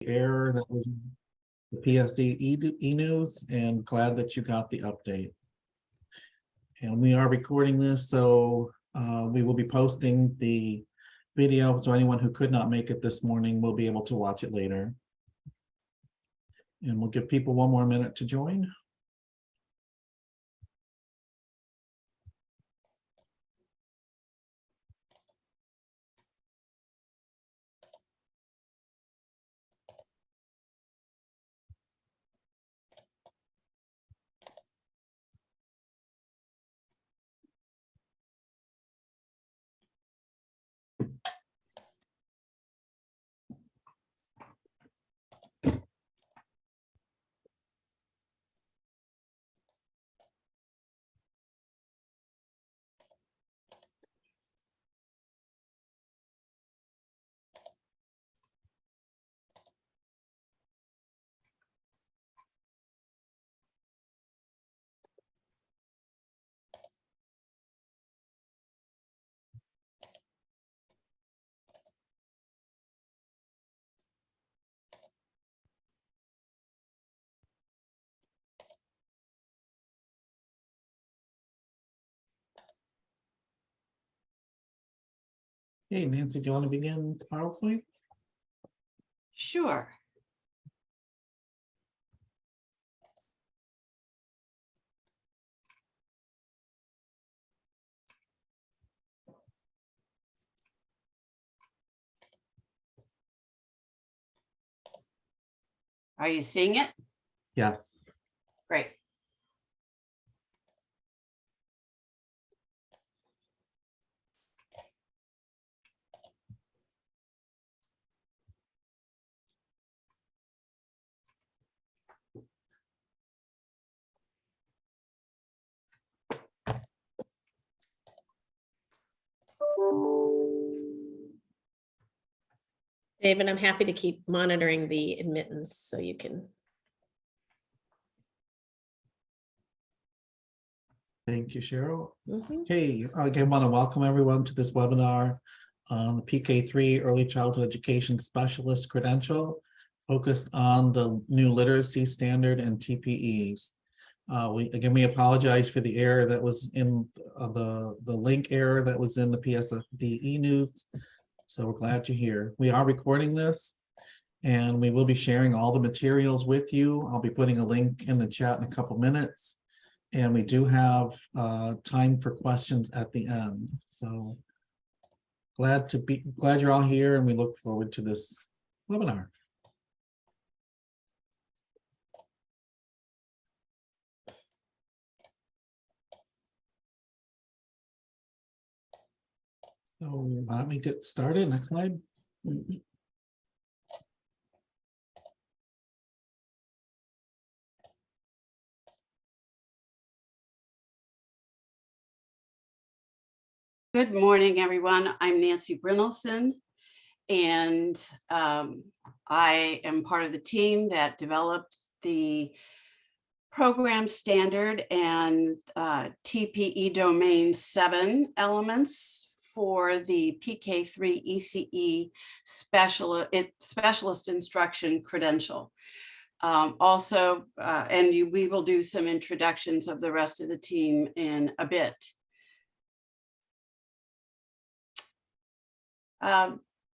error that was in the PSE e-news, and glad that you got the update. And we are recording this, so we will be posting the video, so anyone who could not make it this morning will be able to watch it later. And we'll give people one more minute to join. Hey, Nancy, do you want to begin PowerPoint? Sure. Are you seeing it? Yes. Great. David, I'm happy to keep monitoring the admittance so you can. Thank you, Cheryl. Hey, again, want to welcome everyone to this webinar on the PK-3 Early Childhood Education Specialist Credential, focused on the new literacy standard and TPEs. We apologize for the error that was in the link error that was in the PSFD news. So we're glad you're here. We are recording this, and we will be sharing all the materials with you. I'll be putting a link in the chat in a couple minutes. And we do have time for questions at the end. So glad you're all here, and we look forward to this webinar. So why don't we get started? Next slide. Good morning, everyone. I'm Nancy Brynelson, and I am part of the team that developed the program standard and TPE domain 7 elements for the PK-3 ECE specialist instruction credential. We will do some introductions of the rest of the team in a bit.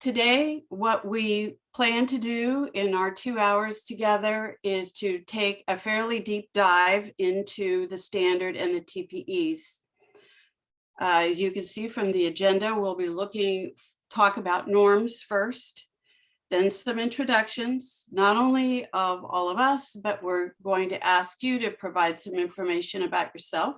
Today, what we plan to do in our 2 hours together is to take a fairly deep dive into the standard and the TPEs. As you can see from the agenda, we'll be talk about norms first, then some introductions, not only of all of us, but we're going to ask you to provide some information about yourself.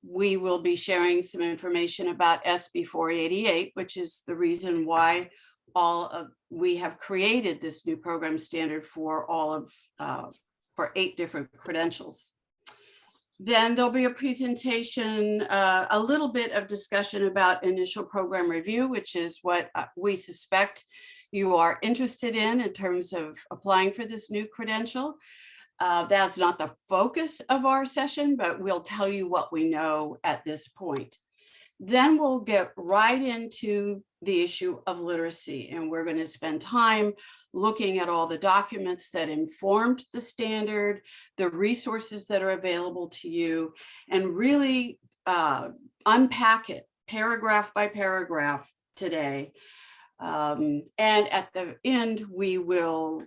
We will be sharing some information about SB 488, which is the reason why we have created this new program standard for for 8 different credentials. Then there'll be a presentation, a little bit of discussion about initial program review, which is what we suspect you are interested in terms of applying for this new credential. That's not the focus of our session, but we'll tell you what we know at this point. Then we'll get right into the issue of literacy, and we're going to spend time looking at all the documents that informed the standard, the resources that are available to you, and really unpack it paragraph by paragraph today. And at the end, we will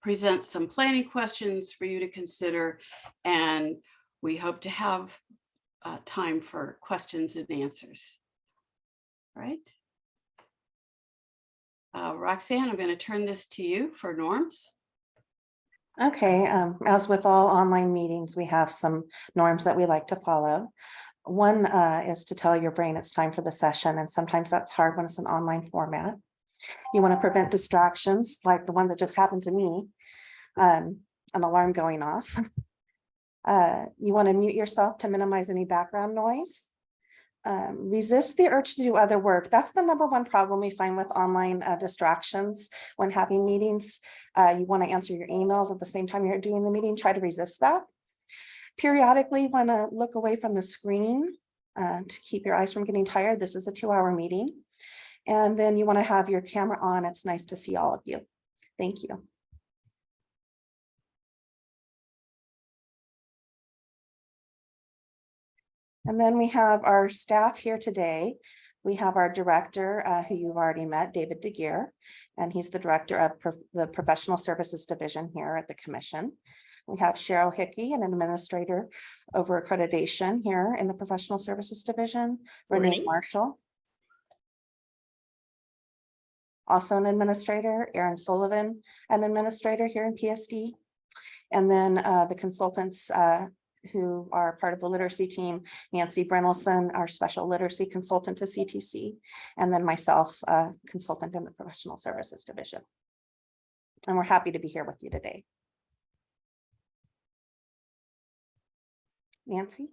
present some planning questions for you to consider, and we hope to have time for questions and answers. All right. Roxanne, I'm going to turn this to you for norms. Okay, as with all online meetings, we have some norms that we like to follow. One is to tell your brain it's time for the session, and sometimes that's hard when it's an online format. You want to prevent distractions like the one that just happened to me, an alarm going off. You want to mute yourself to minimize any background noise. Resist the urge to do other work. That's the #1 problem we find with online distractions when having meetings. You want to answer your emails at the same time you're doing the meeting. Try to resist that. Periodically want to look away from the screen to keep your eyes from getting tired. This is a 2-hour meeting. And then you want to have your camera on. It's nice to see all of you. Thank you. And then we have our staff here today. We have our director, who you've already met, David DeGear, and he's the director of the Professional Services Division here at the Commission. We have Cheryl Hickey, an administrator over accreditation here in the Professional Services Division. Renee Marshall, also an administrator. Erin Sullivan, an administrator here in PSD. And then the consultants who are part of the literacy team, Nancy Brennelson, our special literacy consultant to CTC, and then myself, consultant in the Professional Services Division. And we're happy to be here with you today. Nancy?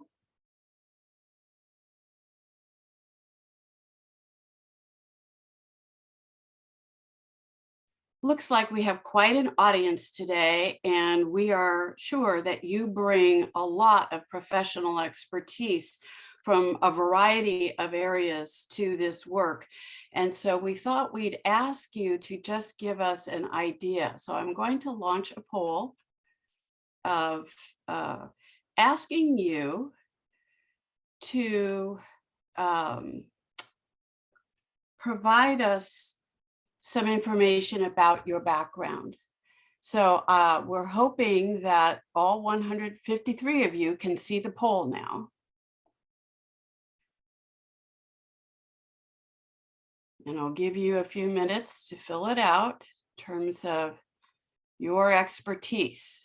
Looks like we have quite an audience today, and we are sure that you bring a lot of professional expertise from a variety of areas to this work. And so we thought we'd ask you to just give us an idea. So I'm going to launch a poll of asking you to provide us some information about your background. So we're hoping that all 153 of you can see the poll now. And I'll give you a few minutes to fill it out in terms of your expertise.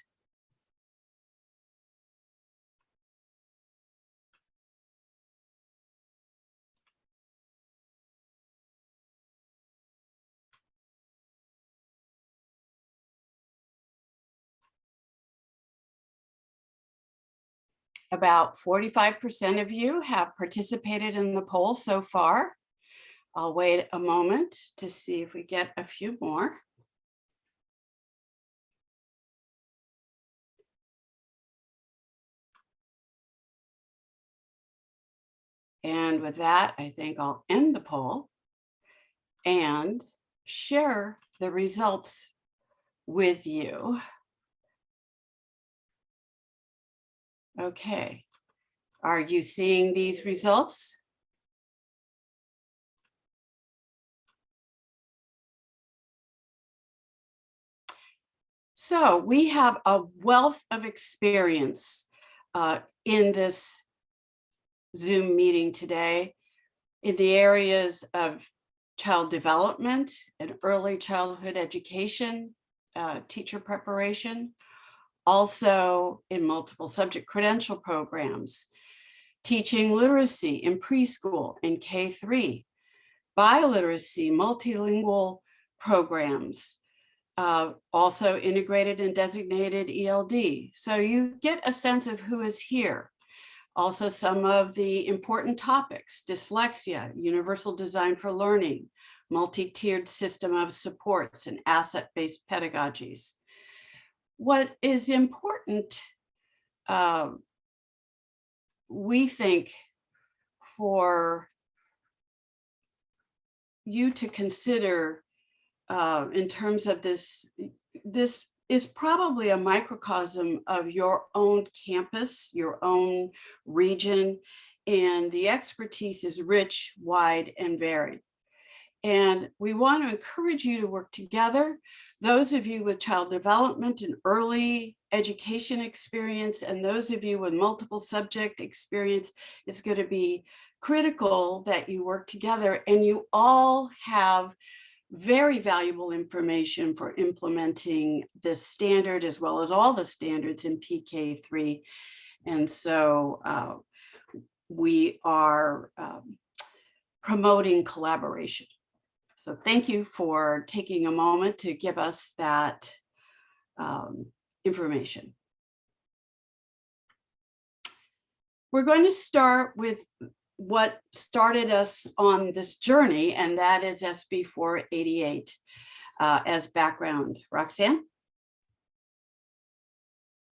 About 45% of you have participated in the poll so far. I'll wait a moment to see if we get a few more. And with that, I think I'll end the poll and share the results with you. Okay, are you seeing these results? So we have a wealth of experience in this Zoom meeting today in the areas of child development and early childhood education, teacher preparation, also in multiple subject credential programs, teaching literacy in preschool and K-3, biliteracy, multilingual programs, also integrated and designated ELD. So you get a sense of who is here. Also some of the important topics: dyslexia, universal design for learning, multi-tiered system of supports, and asset-based pedagogies. What is important, we think, for you to consider in terms of this is probably a microcosm of your own campus, your own region, and the expertise is rich, wide, and varied. And we want to encourage you to work together. Those of you with child development and early education experience, and those of you with multiple subject experience, it's going to be critical that you work together, and you all have very valuable information for implementing this standard as well as all the standards in PK-3. And so we are promoting collaboration. So thank you for taking a moment to give us that information. We're going to start with what started us on this journey, and that is SB 488 as background. Roxanne?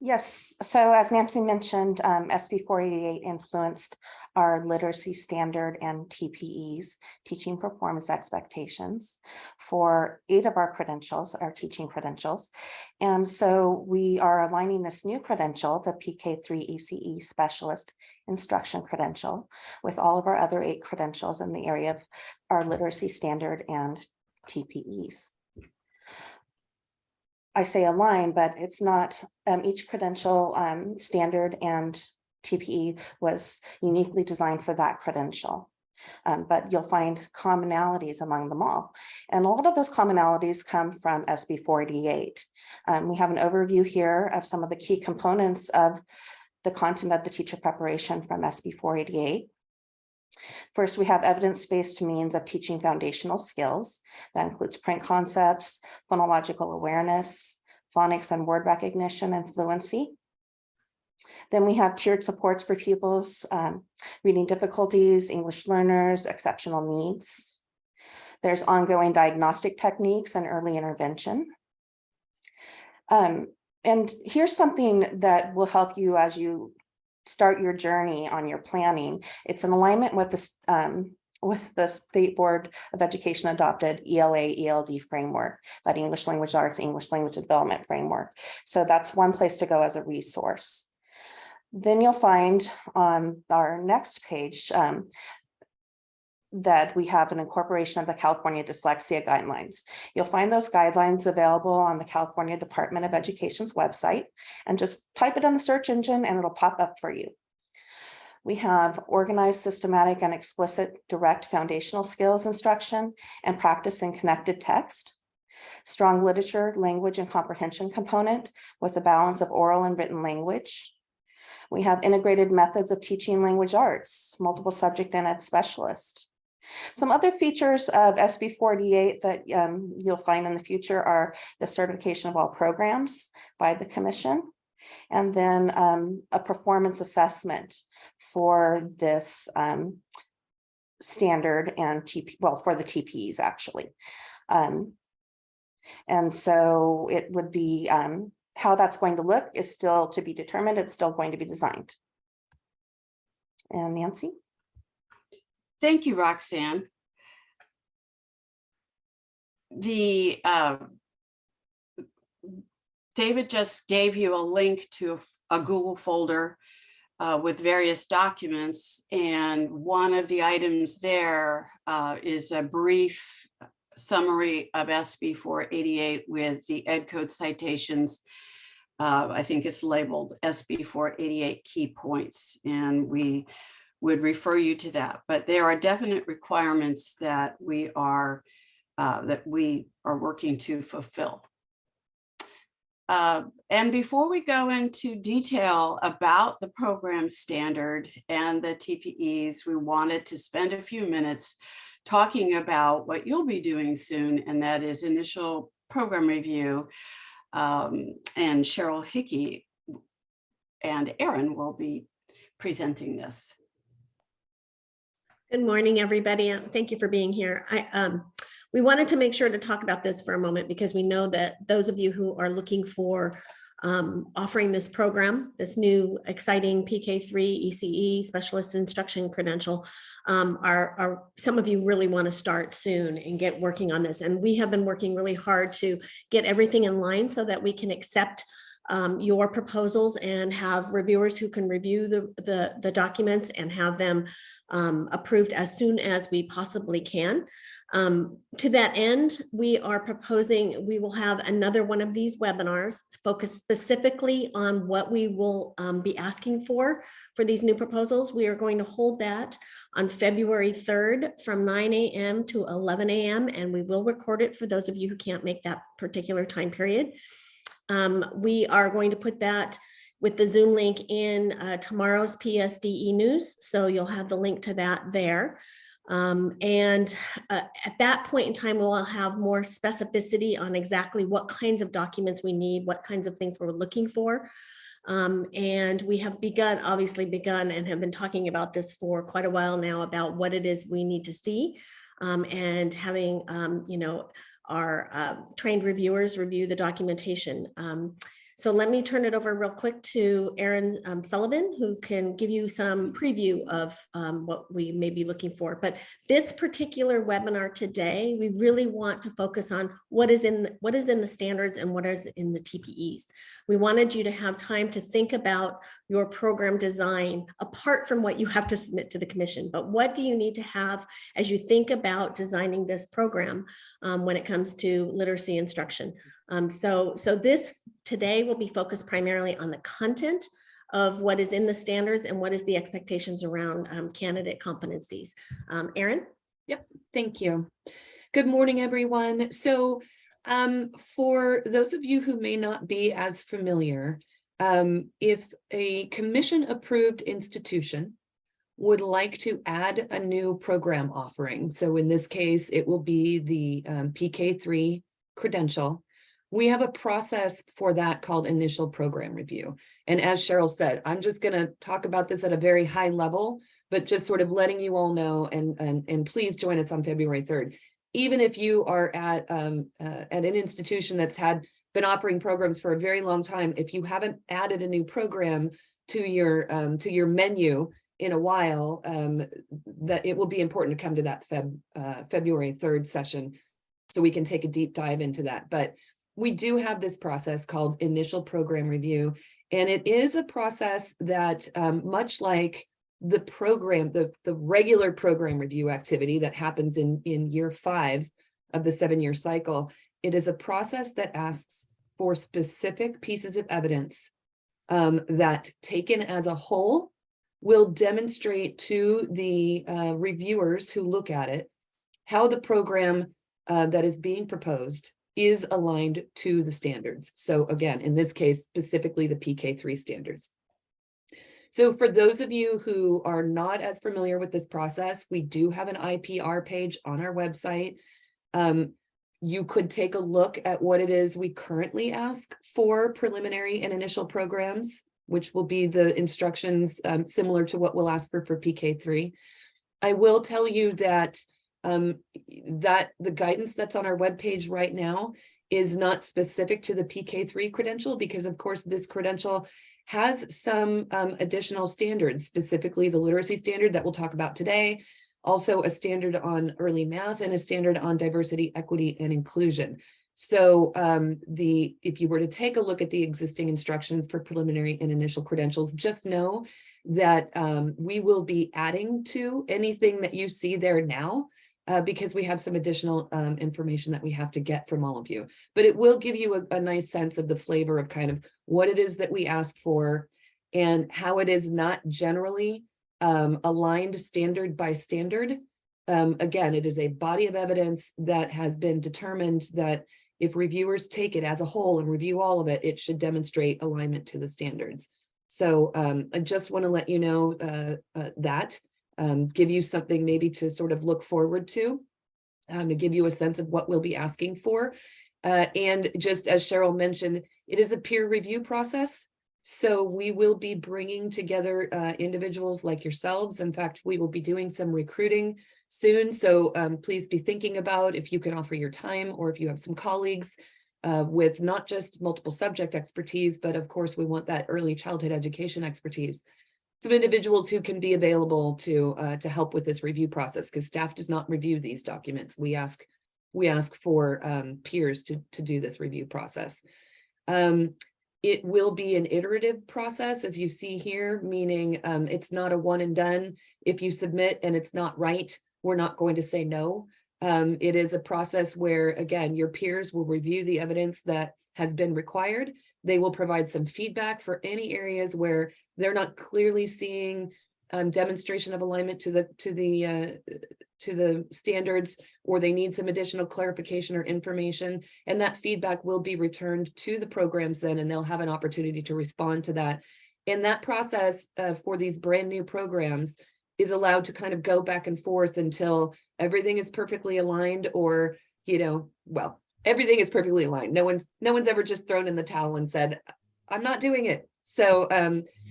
Yes, so as Nancy mentioned, SB 488 influenced our literacy standard and TPEs, teaching performance expectations, for 8 of our credentials, our teaching credentials. And so we are aligning this new credential, the PK-3 ECE Specialist Instruction Credential, with all of our other 8 credentials in the area of our literacy standard and TPEs. I say align, but it's not, each credential standard and TPE was uniquely designed for that credential. But you'll find commonalities among them all. And a lot of those commonalities come from SB 488. We have an overview here of some of the key components of the content of the teacher preparation from SB 488. First, we have evidence-based means of teaching foundational skills. That includes print concepts, phonological awareness, phonics and word recognition, and fluency. Then we have tiered supports for pupils, reading difficulties, English learners, exceptional needs. There's ongoing diagnostic techniques and early intervention. And here's something that will help you as you start your journey on your planning. It's in alignment with the State Board of Education adopted ELA/ELD framework, that English Language Arts, English Language Development framework. So that's one place to go as a resource. Then you'll find on our next page that we have an incorporation of the California Dyslexia Guidelines. You'll find those guidelines available on the California Department of Education's website, and just type it in the search engine and it'll pop up for you. We have organized, systematic, and explicit direct foundational skills instruction and practice in connected text. Strong literature, language, and comprehension component with a balance of oral and written language. We have integrated methods of teaching language arts, multiple subject and ed specialist. Some other features of SB 48 that you'll find in the future are the certification of all programs by the commission, and then a performance assessment for this standard and for the TPEs actually. And so it would be how that's going to look is still to be determined. It's still going to be designed. And Nancy? Thank you, Roxanne. David just gave you a link to a Google folder with various documents, and one of the items there is a brief summary of SB 488 with the Ed Code citations. I think it's labeled SB 488 key points, and we would refer you to that. But there are definite requirements that we are working to fulfill. And before we go into detail about the program standard and the TPEs, we wanted to spend a few minutes talking about what you'll be doing soon, and that is initial program review. And Cheryl Hickey and Erin will be presenting this. Good morning, everybody. Thank you for being here. We wanted to make sure to talk about this for a moment because we know that those of you who are looking for offering this program, this new exciting PK-3 ECE specialist instruction credential. Some of you really want to start soon and get working on this. And we have been working really hard to get everything in line so that we can accept your proposals and have reviewers who can review the documents and have them approved as soon as we possibly can. To that end, we are proposing, we will have another one of these webinars focused specifically on what we will be asking for these new proposals. We are going to hold that on February 3rd from 9 a.m. to 11 a.m. and we will record it for those of you who can't make that particular time period. We are going to put that with the Zoom link in tomorrow's PSDE news. So you'll have the link to that there. At that point in time, we'll have more specificity on exactly what kinds of documents we need, what kinds of things we're looking for. And we have obviously begun and have been talking about this for quite a while now about what it is we need to see, and having, our trained reviewers review the documentation. So let me turn it over real quick to Erin Sullivan, who can give you some preview of what we may be looking for. But this particular webinar today, we really want to focus on what is in the standards and what is in the TPEs. We wanted you to have time to think about your program design apart from what you have to submit to the commission. But what do you need to have as you think about designing this program when it comes to literacy instruction? So this today will be focused primarily on the content of what is in the standards and what is the expectations around candidate competencies. Erin? Yep, thank you. Good morning, everyone. So for those of you who may not be as familiar, if a commission approved institution would like to add a new program offering, so in this case, it will be the PK-3 credential. We have a process for that called initial program review. And as Cheryl said, I'm just going to talk about this at a very high level, but just sort of letting you all know, and please join us on February 3rd. Even if you are at an institution that's been offering programs for a very long time, if you haven't added a new program to your menu in a while, that it will be important to come to that February 3rd session so we can take a deep dive into that. But we do have this process called initial program review, and it is a process that much like the program, the regular program review activity that happens in year 5 of the 7-year cycle, it is a process that asks for specific pieces of evidence that taken as a whole will demonstrate to the reviewers who look at it how the program that is being proposed is aligned to the standards. So again, in this case, specifically the PK-3 standards. So for those of you who are not as familiar with this process, we do have an IPR page on our website. You could take a look at what it is we currently ask for preliminary and initial programs, which will be the instructions similar to what we'll ask for PK-3. I will tell you that the guidance that's on our webpage right now is not specific to the PK-3 credential, because of course this credential has some additional standards, specifically the literacy standard that we'll talk about today, also a standard on early math and a standard on diversity, equity, and inclusion. So if you were to take a look at the existing instructions for preliminary and initial credentials, just know that we will be adding to anything that you see there now, because we have some additional information that we have to get from all of you. But it will give you a nice sense of the flavor of kind of what it is that we ask for and how it is not generally aligned standard by standard. Again, it is a body of evidence that has been determined that if reviewers take it as a whole and review all of it, it should demonstrate alignment to the standards. So I just want to let you know that. Give you something maybe to sort of look forward to give you a sense of what we'll be asking for. And just as Cheryl mentioned, it is a peer review process. So we will be bringing together individuals like yourselves. In fact, we will be doing some recruiting soon. So please be thinking about if you can offer your time or if you have some colleagues with not just multiple subject expertise, but of course we want that early childhood education expertise. Some individuals who can be available to help with this review process, because staff does not review these documents. We ask for peers to do this review process. It will be an iterative process, as you see here, meaning it's not a one and done. If you submit and it's not right, we're not going to say no. It is a process where, again, your peers will review the evidence that has been required. They will provide some feedback for any areas where they're not clearly seeing demonstration of alignment to the standards, or they need some additional clarification or information, and that feedback will be returned to the programs then, and they'll have an opportunity to respond to that. And that process for these brand new programs is allowed to kind of go back and forth until everything is perfectly aligned, or, well, everything is perfectly aligned. No one's ever just thrown in the towel and said, I'm not doing it. So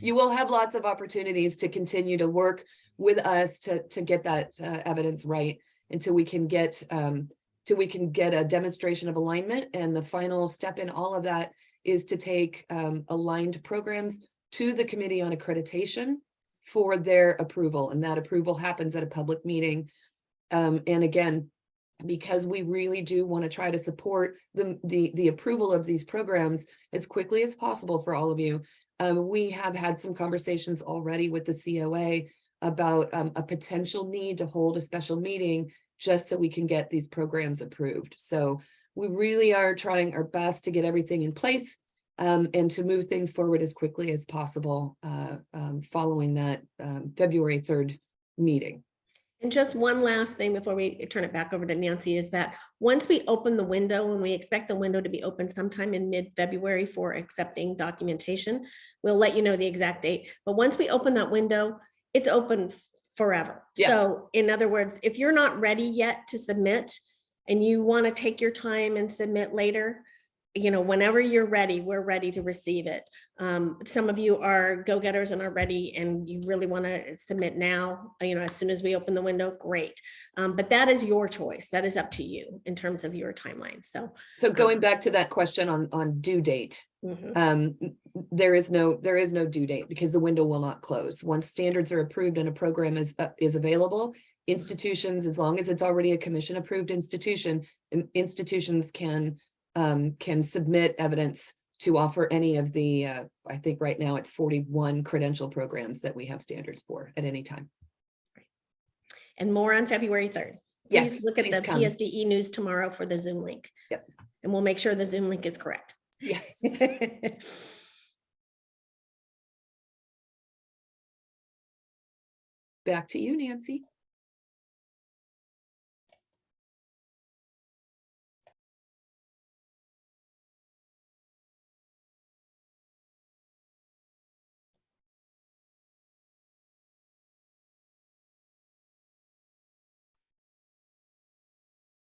you will have lots of opportunities to continue to work with us to get that evidence right until we can get a demonstration of alignment. And the final step in all of that is to take aligned programs to the Committee on Accreditation for their approval. And that approval happens at a public meeting. And again, because we really do want to try to support the approval of these programs as quickly as possible for all of you. We have had some conversations already with the COA about a potential need to hold a special meeting just so we can get these programs approved. So we really are trying our best to get everything in place and to move things forward as quickly as possible following that February 3rd meeting. And just one last thing before we turn it back over to Nancy is that once we open the window, and we expect the window to be open sometime in mid-February for accepting documentation, we'll let you know the exact date. But once we open that window, it's open forever. Yeah. So in other words, if you're not ready yet to submit and you want to take your time and submit later, whenever you're ready, we're ready to receive it. Some of you are go-getters and are ready, and you really want to submit now, as soon as we open the window, great. But that is your choice. That is up to you in terms of your timeline. So going back to that question on due date, there is no due date because the window will not close. Once standards are approved and a program is available, institutions, as long as it's already a commission approved institution, institutions can submit evidence to offer any of the, I think right now it's 41 credential programs that we have standards for at any time. And more on February 3rd. Yes, Please look at the come. PSDE news tomorrow for the Zoom link. Yep. And we'll make sure the Zoom link is correct. Yes. Back to you, Nancy.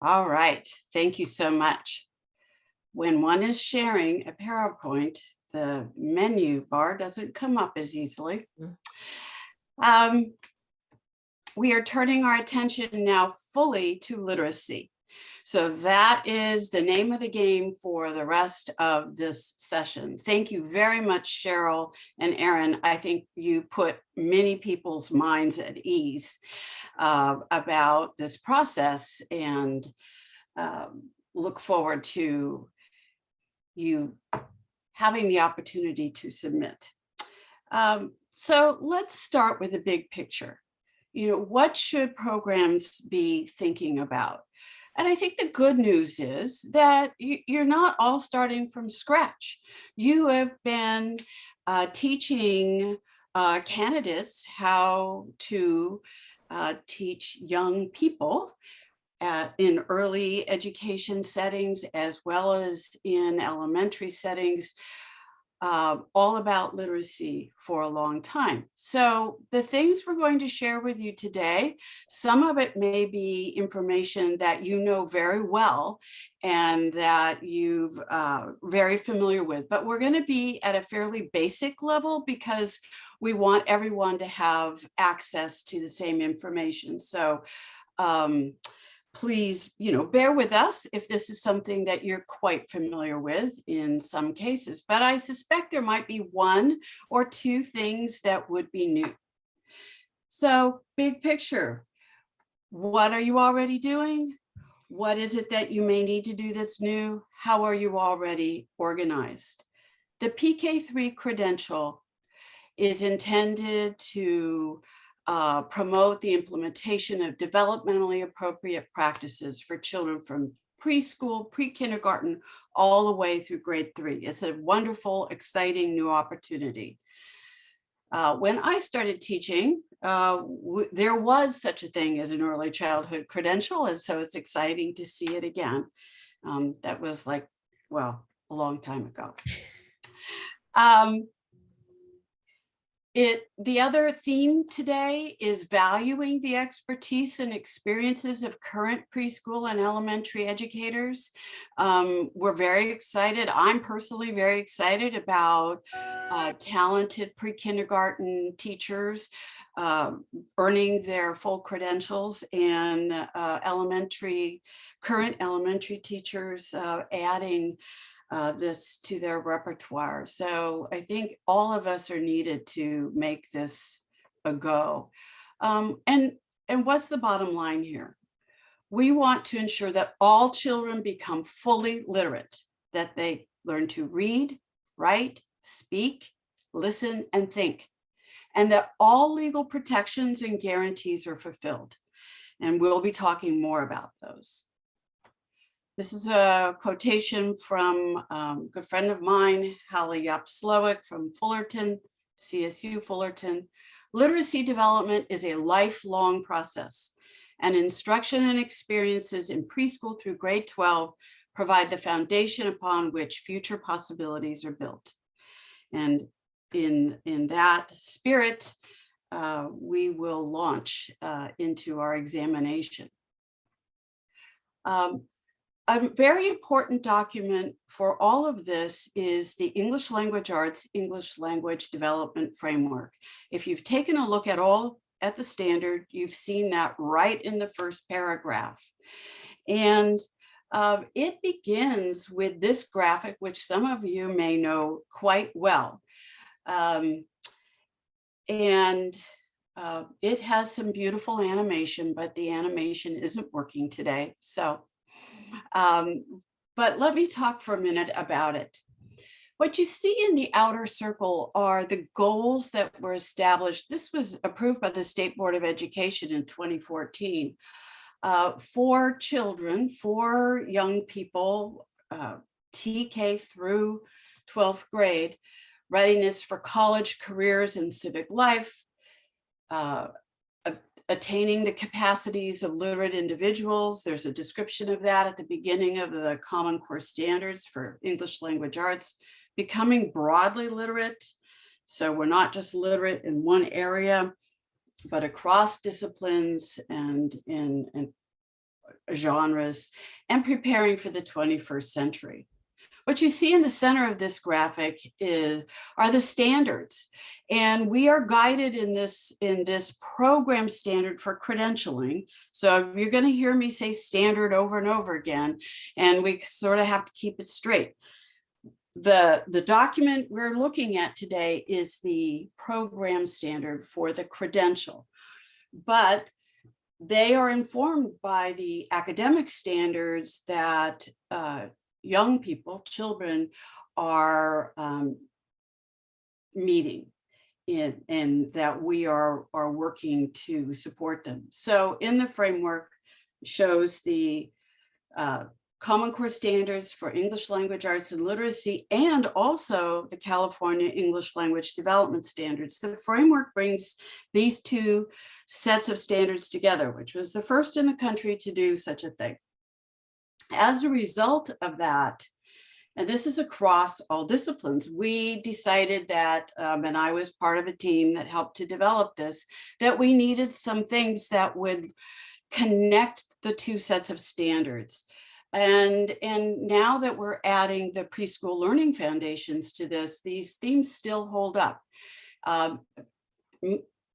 All right, thank you so much. When one is sharing a PowerPoint, the menu bar doesn't come up as easily. We are turning our attention now fully to literacy. So that is the name of the game for the rest of this session. Thank you very much, Cheryl and Aaron. I think you put many people's minds at ease about this process, and look forward to you having the opportunity to submit. So let's start with the big picture. What should programs be thinking about? And I think the good news is that you're not all starting from scratch. You have been teaching candidates how to teach young people in early education settings, as well as in elementary settings, all about literacy for a long time. So the things we're going to share with you today, some of it may be information that you know very well and that you've very familiar with, but we're going to be at a fairly basic level because we want everyone to have access to the same information. So please, bear with us if this is something that you're quite familiar with in some cases, but I suspect there might be one or two things that would be new. So, big picture, what are you already doing? What is it that you may need to do that's new? How are you already organized? The PK-3 credential is intended to promote the implementation of developmentally appropriate practices for children from preschool, pre-kindergarten, all the way through grade 3. It's a wonderful, exciting new opportunity. When I started teaching, there was such a thing as an early childhood credential, and so it's exciting to see it again. That was a long time ago. The other theme today is valuing the expertise and experiences of current preschool and elementary educators. We're very excited. I'm personally very excited about talented pre-kindergarten teachers earning their full credentials, and current elementary teachers adding this to their repertoire. So I think all of us are needed to make this a go. And what's the bottom line here? We want to ensure that all children become fully literate, that they learn to read, write, speak, listen, and think, and that all legal protections and guarantees are fulfilled. And we'll be talking more about those. This is a quotation from a good friend of mine, Hallie Yap-Slowick from Fullerton, CSU Fullerton. Literacy development is a lifelong process, and instruction and experiences in preschool through grade 12 provide the foundation upon which future possibilities are built. And in that spirit, we will launch into our examination. A very important document for all of this is the English Language Arts English Language Development Framework. If you've taken a look at the standard, you've seen that right in the first paragraph. And it begins with this graphic, which some of you may know quite well. It has some beautiful animation, but the animation isn't working today. So, but let me talk for a minute about it. What you see in the outer circle are the goals that were established. This was approved by the State Board of Education in 2014 for children, for young people, TK through 12th grade, readiness for college, careers, and civic life, attaining the capacities of literate individuals. There's a description of that at the beginning of the Common Core Standards for English Language Arts, becoming broadly literate. So we're not just literate in one area, but across disciplines and genres, and preparing for the 21st century. What you see in the center of this graphic are the standards. And we are guided in this program standard for credentialing. So you're going to hear me say standard over and over again, and we sort of have to keep it straight. The document we're looking at today is the program standard for the credential, but they are informed by the academic standards that young people, children, are meeting in, and that we are working to support them. So in the framework shows the Common Core Standards for English Language Arts and Literacy, and also the California English Language Development Standards. The framework brings these two sets of standards together, which was the first in the country to do such a thing. As a result of that, and this is across all disciplines, we decided that, and I was part of a team that helped to develop this, that we needed some things that would connect the two sets of standards. And now that we're adding the preschool learning foundations to this, these themes still hold up.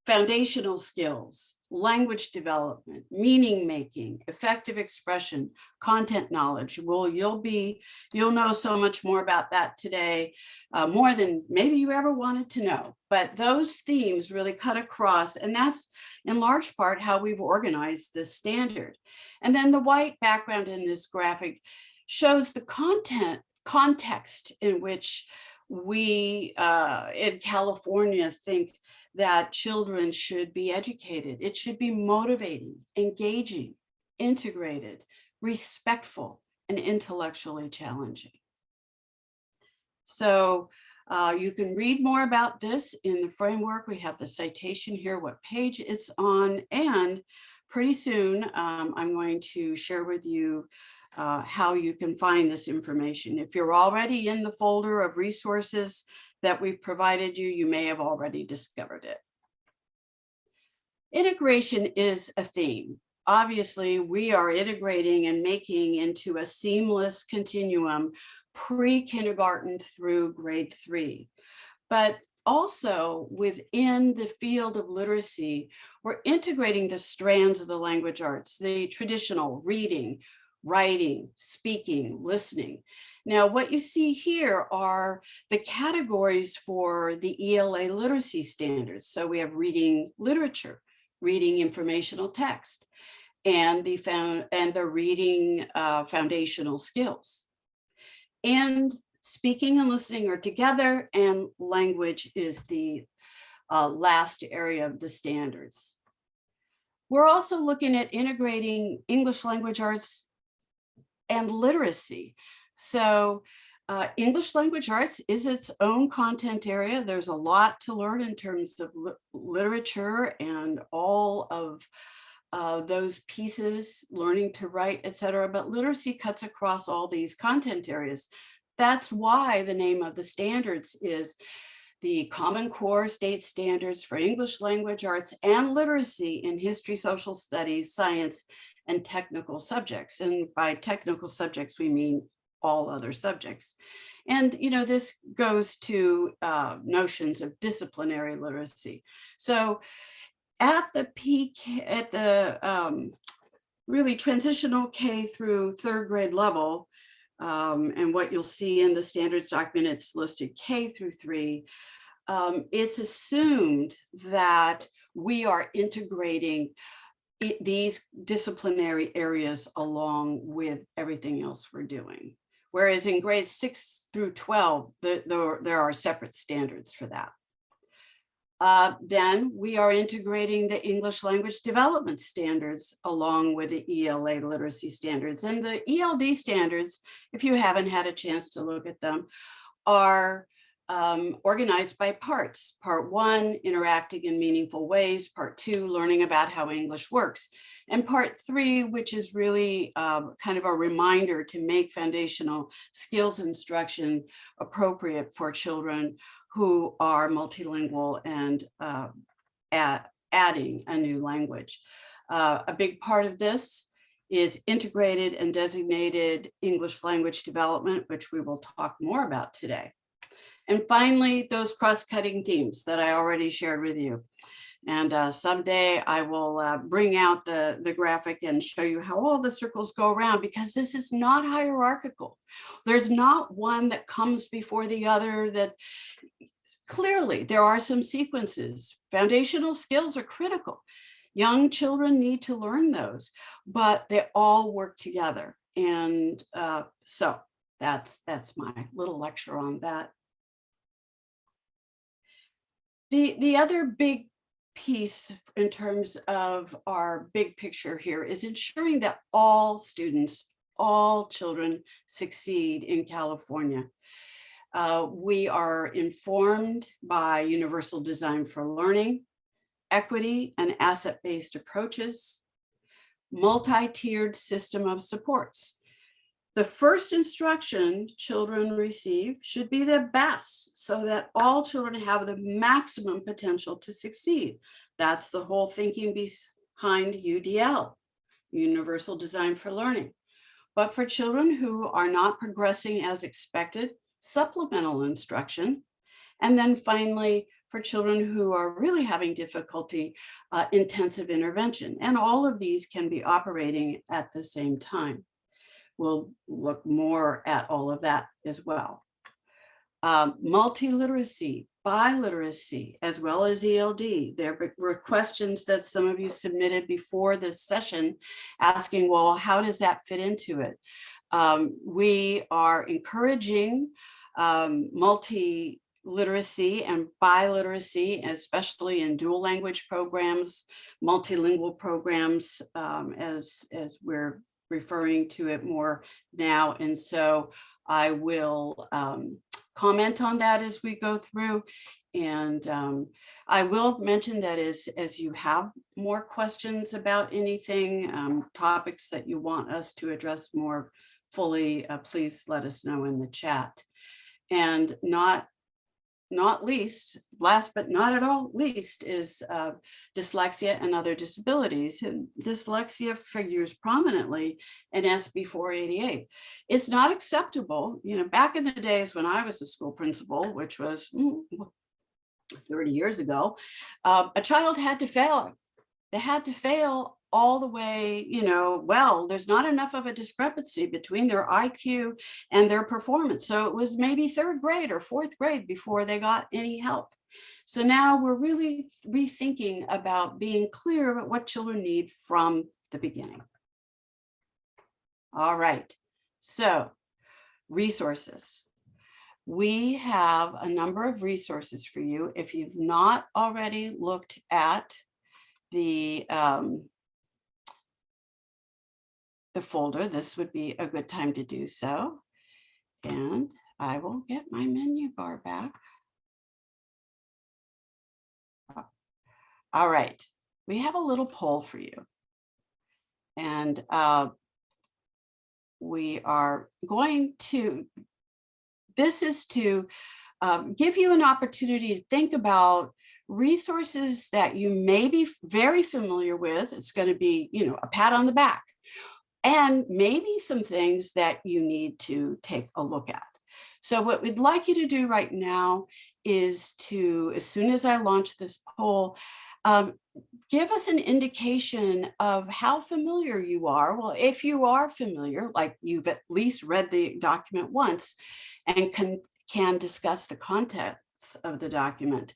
foundational skills, language development, meaning making, effective expression, content knowledge. Well, you'll know so much more about that today, more than maybe you ever wanted to know. But those themes really cut across, and that's in large part how we've organized this standard. And then the white background in this graphic shows the context in which we in California think that children should be educated. It should be motivating, engaging, integrated, respectful, and intellectually challenging. So you can read more about this in the framework. We have the citation here, what page it's on, and pretty soon I'm going to share with you how you can find this information. If you're already in the folder of resources that we've provided you, you may have already discovered it. Integration is a theme. Obviously, we are integrating and making into a seamless continuum pre-kindergarten through grade 3. But also within the field of literacy, we're integrating the strands of the language arts, the traditional reading, writing, speaking, listening. Now, what you see here are the categories for the ELA literacy standards. So we have reading literature, reading informational text, and the reading foundational skills. And speaking and listening are together, and language is the last area of the standards. We're also looking at integrating English language arts and literacy. So English language arts is its own content area. There's a lot to learn in terms of literature and all of those pieces, learning to write, etc. But literacy cuts across all these content areas. That's why the name of the standards is the Common Core State Standards for English Language Arts and Literacy in History, Social Studies, Science, and Technical Subjects. And by technical subjects, we mean all other subjects. And, you know, this goes to notions of disciplinary literacy. So at the really transitional K through 3rd grade level, and what you'll see in the standards document, it's listed K through 3, it's assumed that we are integrating these disciplinary areas along with everything else we're doing. Whereas in grades 6 through 12, there are separate standards for that. Then we are integrating the English language development standards along with the ELA literacy standards. And the ELD standards, if you haven't had a chance to look at them, are organized by parts. Part 1, interacting in meaningful ways. Part 2, learning about how English works. And part 3, which is really kind of a reminder to make foundational skills instruction appropriate for children who are multilingual and adding a new language. A big part of this is integrated and designated English language development, which we will talk more about today. And finally, those cross-cutting themes that I already shared with you. And someday I will bring out the graphic and show you how all the circles go around, because this is not hierarchical. There's not one that comes before the other. That clearly there are some sequences. Foundational skills are critical. Young children need to learn those, but they all work together. And so that's my little lecture on that. The other big piece in terms of our big picture here is ensuring that all students, all children succeed in California. We are informed by universal design for learning, equity and asset-based approaches, multi-tiered system of supports. The first instruction children receive should be the best, so that all children have the maximum potential to succeed. That's the whole thinking behind UDL, Universal Design for Learning. But for children who are not progressing as expected, supplemental instruction. And then finally, for children who are really having difficulty, intensive intervention. And all of these can be operating at the same time. We'll look more at all of that as well. Multiliteracy, biliteracy, as well as ELD. There were questions that some of you submitted before this session asking, well, how does that fit into it? We are encouraging multiliteracy and biliteracy, especially in dual language programs, multilingual programs, as we're referring to it more now. And so I will comment on that as we go through. And I will mention that as you have more questions about anything, topics that you want us to address more fully, please let us know in the chat. And not least, last but not at all least, is dyslexia and other disabilities. And dyslexia figures prominently in SB 488. It's not acceptable. You know, back in the days when I was a school principal, which was 30 years ago, a child had to fail. They had to fail all the way, you know, well, there's not enough of a discrepancy between their IQ and their performance. So it was maybe third grade or fourth grade before they got any help. So now we're really rethinking about being clear about what children need from the beginning. All right, so resources. We have a number of resources for you. If you've not already looked at the folder, this would be a good time to do so. And I will get my menu bar back. All right, we have a little poll for you. And we are going to, this is to give you an opportunity to think about resources that you may be very familiar with. It's going to be, you know, a pat on the back. And maybe some things that you need to take a look at. So what we'd like you to do right now is to, as soon as I launch this poll, give us an indication of how familiar you are. Well, if you are familiar, like you've at least read the document once and can discuss the contents of the document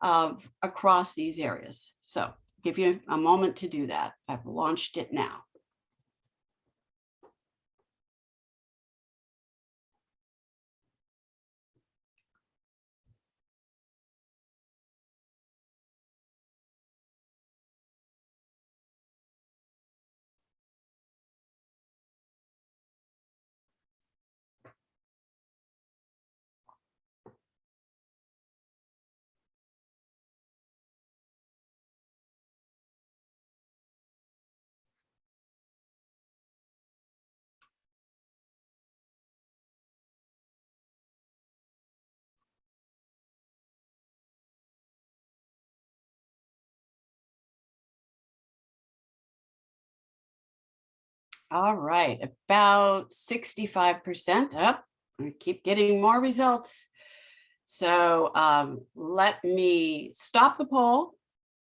across these areas. So give you a moment to do that. I've launched it now. All right, about 65% up. I keep getting more results. So let me stop the poll.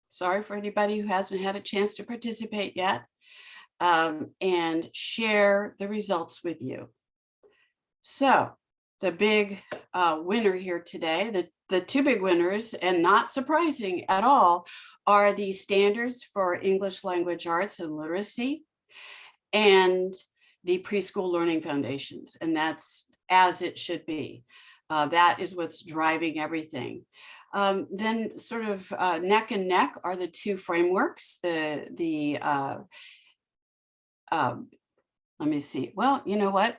Sorry for anybody who hasn't had a chance to participate yet, and share the results with you. So the big winner here today, the two big winners, and not surprising at all, are the standards for English language arts and literacy and the preschool learning foundations. And that's as it should be. That is what's driving everything. Then sort of neck and neck are the two frameworks. Let me see. Well, you know what?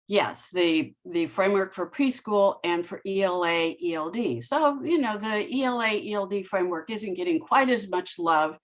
Yes, the framework for preschool and for ELA, ELD. So, you know, the ELA, ELD framework isn't getting quite as much love.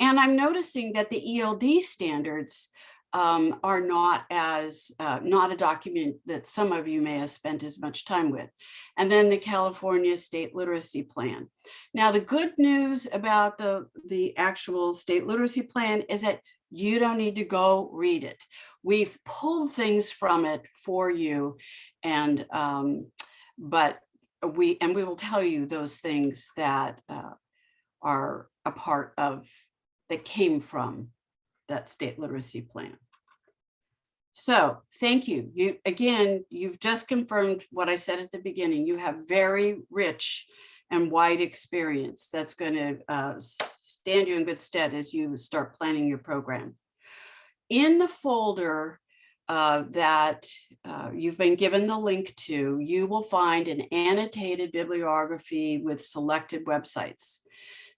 And I'm noticing that the ELD standards are not a document that some of you may have spent as much time with. And then the California State Literacy Plan. Now, the good news about the actual state literacy plan is that You don't need to go read it. We've pulled things from it for you, and but we will tell you those things that are a part of, that came from that state literacy plan. So thank you. You've just confirmed what I said at the beginning. You have very rich and wide experience that's going to stand you in good stead as you start planning your program. In the folder that you've been given the link to, you will find an annotated bibliography with selected websites.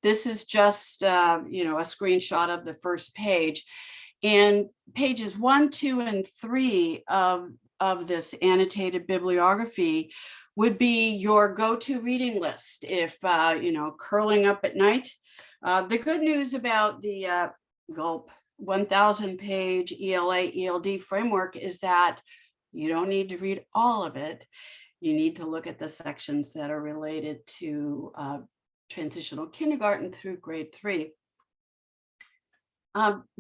This is just a screenshot of the first page, and pages 1, 2, and 3 of this annotated bibliography would be your go-to reading list if curling up at night. The good news about the Gulp 1,000-page ELA ELD framework is that you don't need to read all of it. You need to look at the sections that are related to transitional kindergarten through grade 3.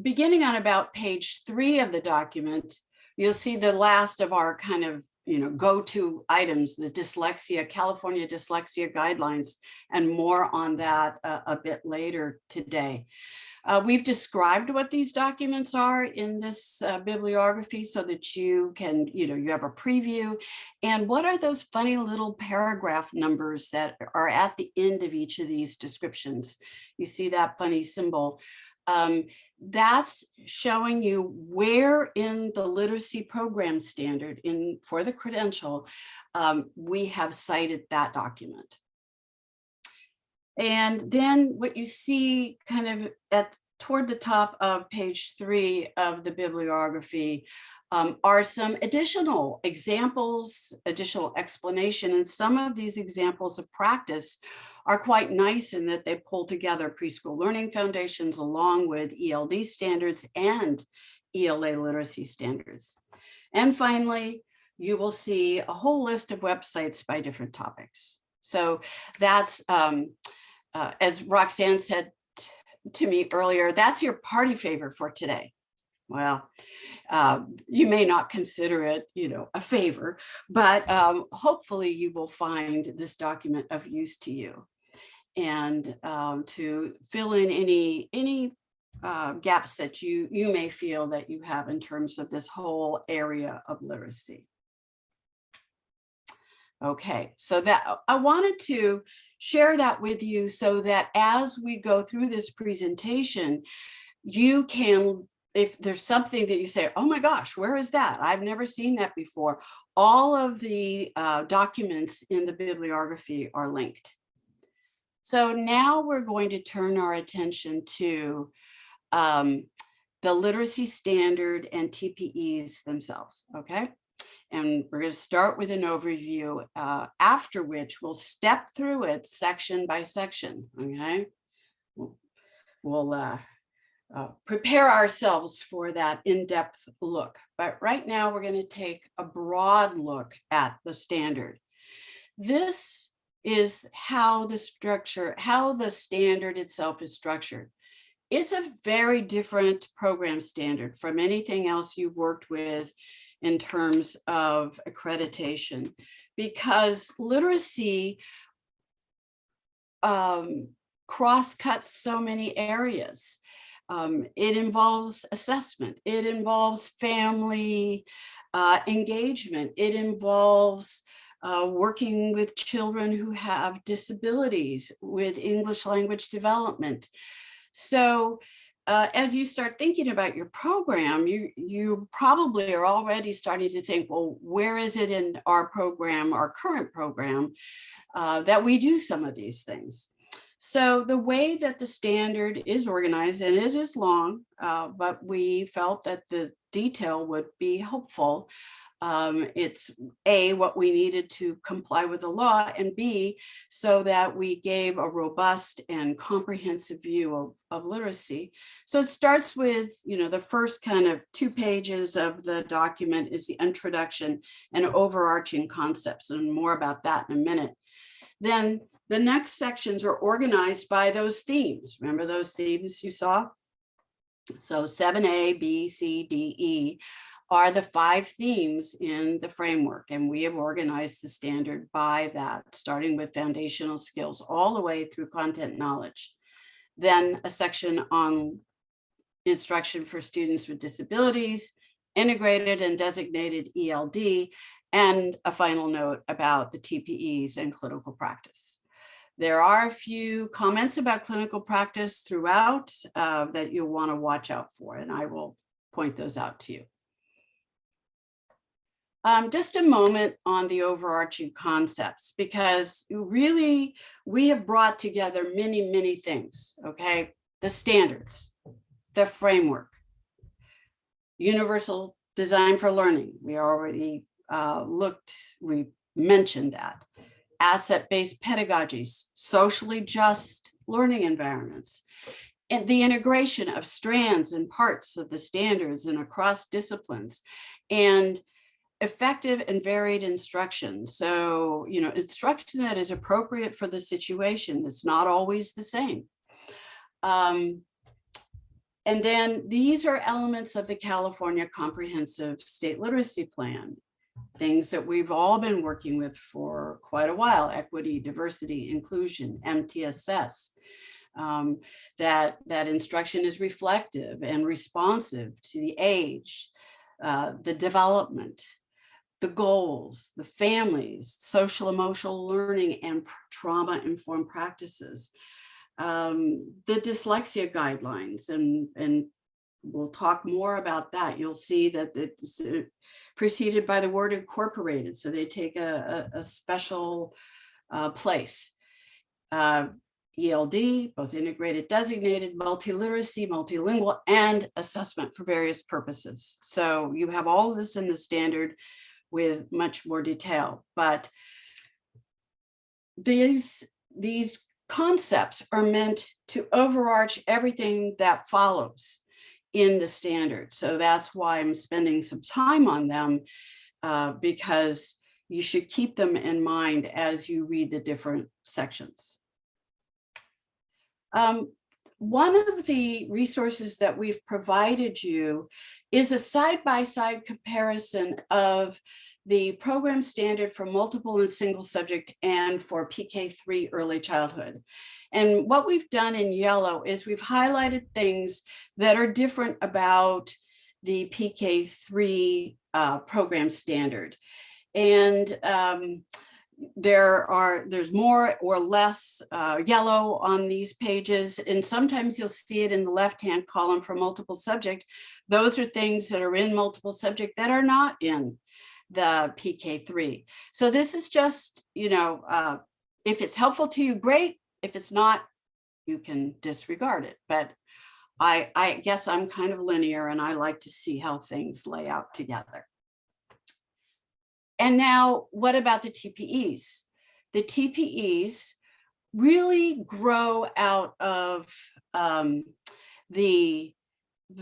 Beginning on about page 3 of the document, you'll see the last of our kind of go-to items, the California Dyslexia Guidelines, and more on that a bit later today. We've described what these documents are in this bibliography so that you can, you have a preview. And what are those funny little paragraph numbers that are at the end of each of these descriptions? You see that funny symbol. That's showing you where in the literacy program standard for the credential we have cited that document. And then what you see kind of toward the top of page 3 of the bibliography are some additional examples, additional explanation, and some of these examples of practice are quite nice in that they pull together preschool learning foundations along with ELD standards and ELA literacy standards. And finally, you will see a whole list of websites by different topics. So that's, as Roxanne said to me earlier, that's your party favor for today. Well, you may not consider it, a favor, but hopefully you will find this document of use to you, and to fill in any gaps that you may feel that you have in terms of this whole area of literacy. Okay, so that I wanted to share that with you so that as we go through this presentation, you can, if there's something that you say, oh my gosh, where is that? I've never seen that before. All of the documents in the bibliography are linked. So now we're going to turn our attention to the literacy standard and TPEs themselves, okay? And we're going to start with an overview, after which we'll step through it section by section, okay? We'll prepare ourselves for that in-depth look. But right now we're going to take a broad look at the standard. This is how the standard itself is structured. It's a very different program standard from anything else you've worked with in terms of accreditation, because literacy cross-cuts so many areas. It involves assessment, it involves family engagement, it involves working with children who have disabilities, with English language development. So as you start thinking about your program, you probably are already starting to think, well, where is it in our program, our current program, that we do some of these things? So the way that the standard is organized, and it is long, but we felt that the detail would be helpful. It's A, what we needed to comply with the law, and B, so that we gave a robust and comprehensive view of literacy. So it starts with, the first kind of 2 pages of the document is the introduction and overarching concepts, and more about that in a minute. Then the next sections are organized by those themes. Remember those themes you saw? So 7A, B, C, D, E are the 5 themes in the framework, and we have organized the standard by that, starting with foundational skills all the way through content knowledge. Then a section on instruction for students with disabilities, integrated and designated ELD, and a final note about the TPEs and clinical practice. There are a few comments about clinical practice throughout that you'll want to watch out for, and I will point those out to you. Just a moment on the overarching concepts, because really we have brought together many, many things, okay? The standards, the framework, universal design for learning. We already we mentioned that. Asset-based pedagogies, socially just learning environments, and the integration of strands and parts of the standards and across disciplines, and effective and varied instruction. So, instruction that is appropriate for the situation. It's not always the same. And then these are elements of the California Comprehensive State Literacy Plan, things that we've all been working with for quite a while: equity, diversity, inclusion, MTSS, that instruction is reflective and responsive to the age, the development, the goals, the families, social emotional learning, and trauma-informed practices. The dyslexia guidelines, and we'll talk more about that. You'll see that it's preceded by the word incorporated, so they take a special place. ELD, both integrated, designated, multiliteracy, multilingual, and assessment for various purposes. So you have all of this in the standard with much more detail, but these concepts are meant to overarch everything that follows in the standard. So that's why I'm spending some time on them, because you should keep them in mind as you read the different sections. One of the resources that we've provided you is a side-by-side comparison of the program standard for multiple and single subject and for PK-3 early childhood. And what we've done in yellow is we've highlighted things that are different about the PK-3 program standard. And there's more or less yellow on these pages, and sometimes you'll see it in the left-hand column for multiple subject. Those are things that are in multiple subject that are not in the PK-3. So this is just, if it's helpful to you, great. If it's not, you can disregard it. But I guess I'm kind of linear, and I like to see how things lay out together. And now, what about the TPEs? The TPEs really grow out of the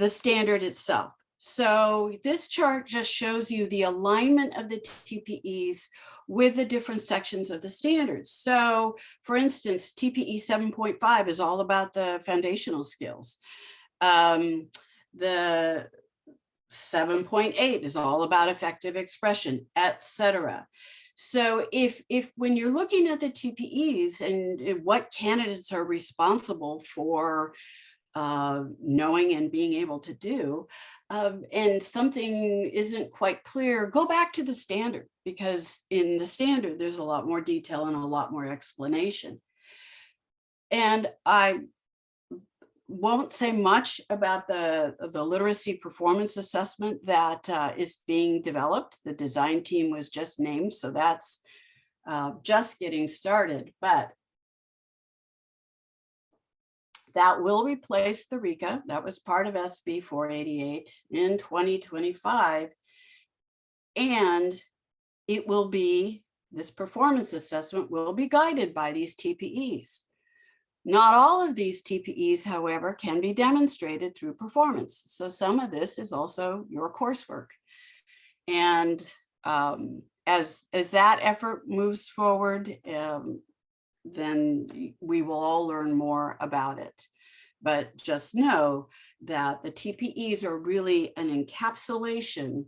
standard itself. So this chart just shows you the alignment of the TPEs with the different sections of the standards. So for instance, TPE 7.5 is all about the foundational skills. The 7.8 is all about effective expression, etc. So if when you're looking at the TPEs and what candidates are responsible for knowing and being able to do, and something isn't quite clear, go back to the standard, because in the standard, there's a lot more detail and a lot more explanation. And I won't say much about the literacy performance assessment that is being developed. The design team was just named, so that's just getting started, but that will replace the RICA. That was part of SB 488 in 2025. And it will be, this performance assessment will be guided by these TPEs. Not all of these TPEs, however, can be demonstrated through performance. So some of this is also your coursework. And as that effort moves forward, then we will all learn more about it. but just know that the TPEs are really an encapsulation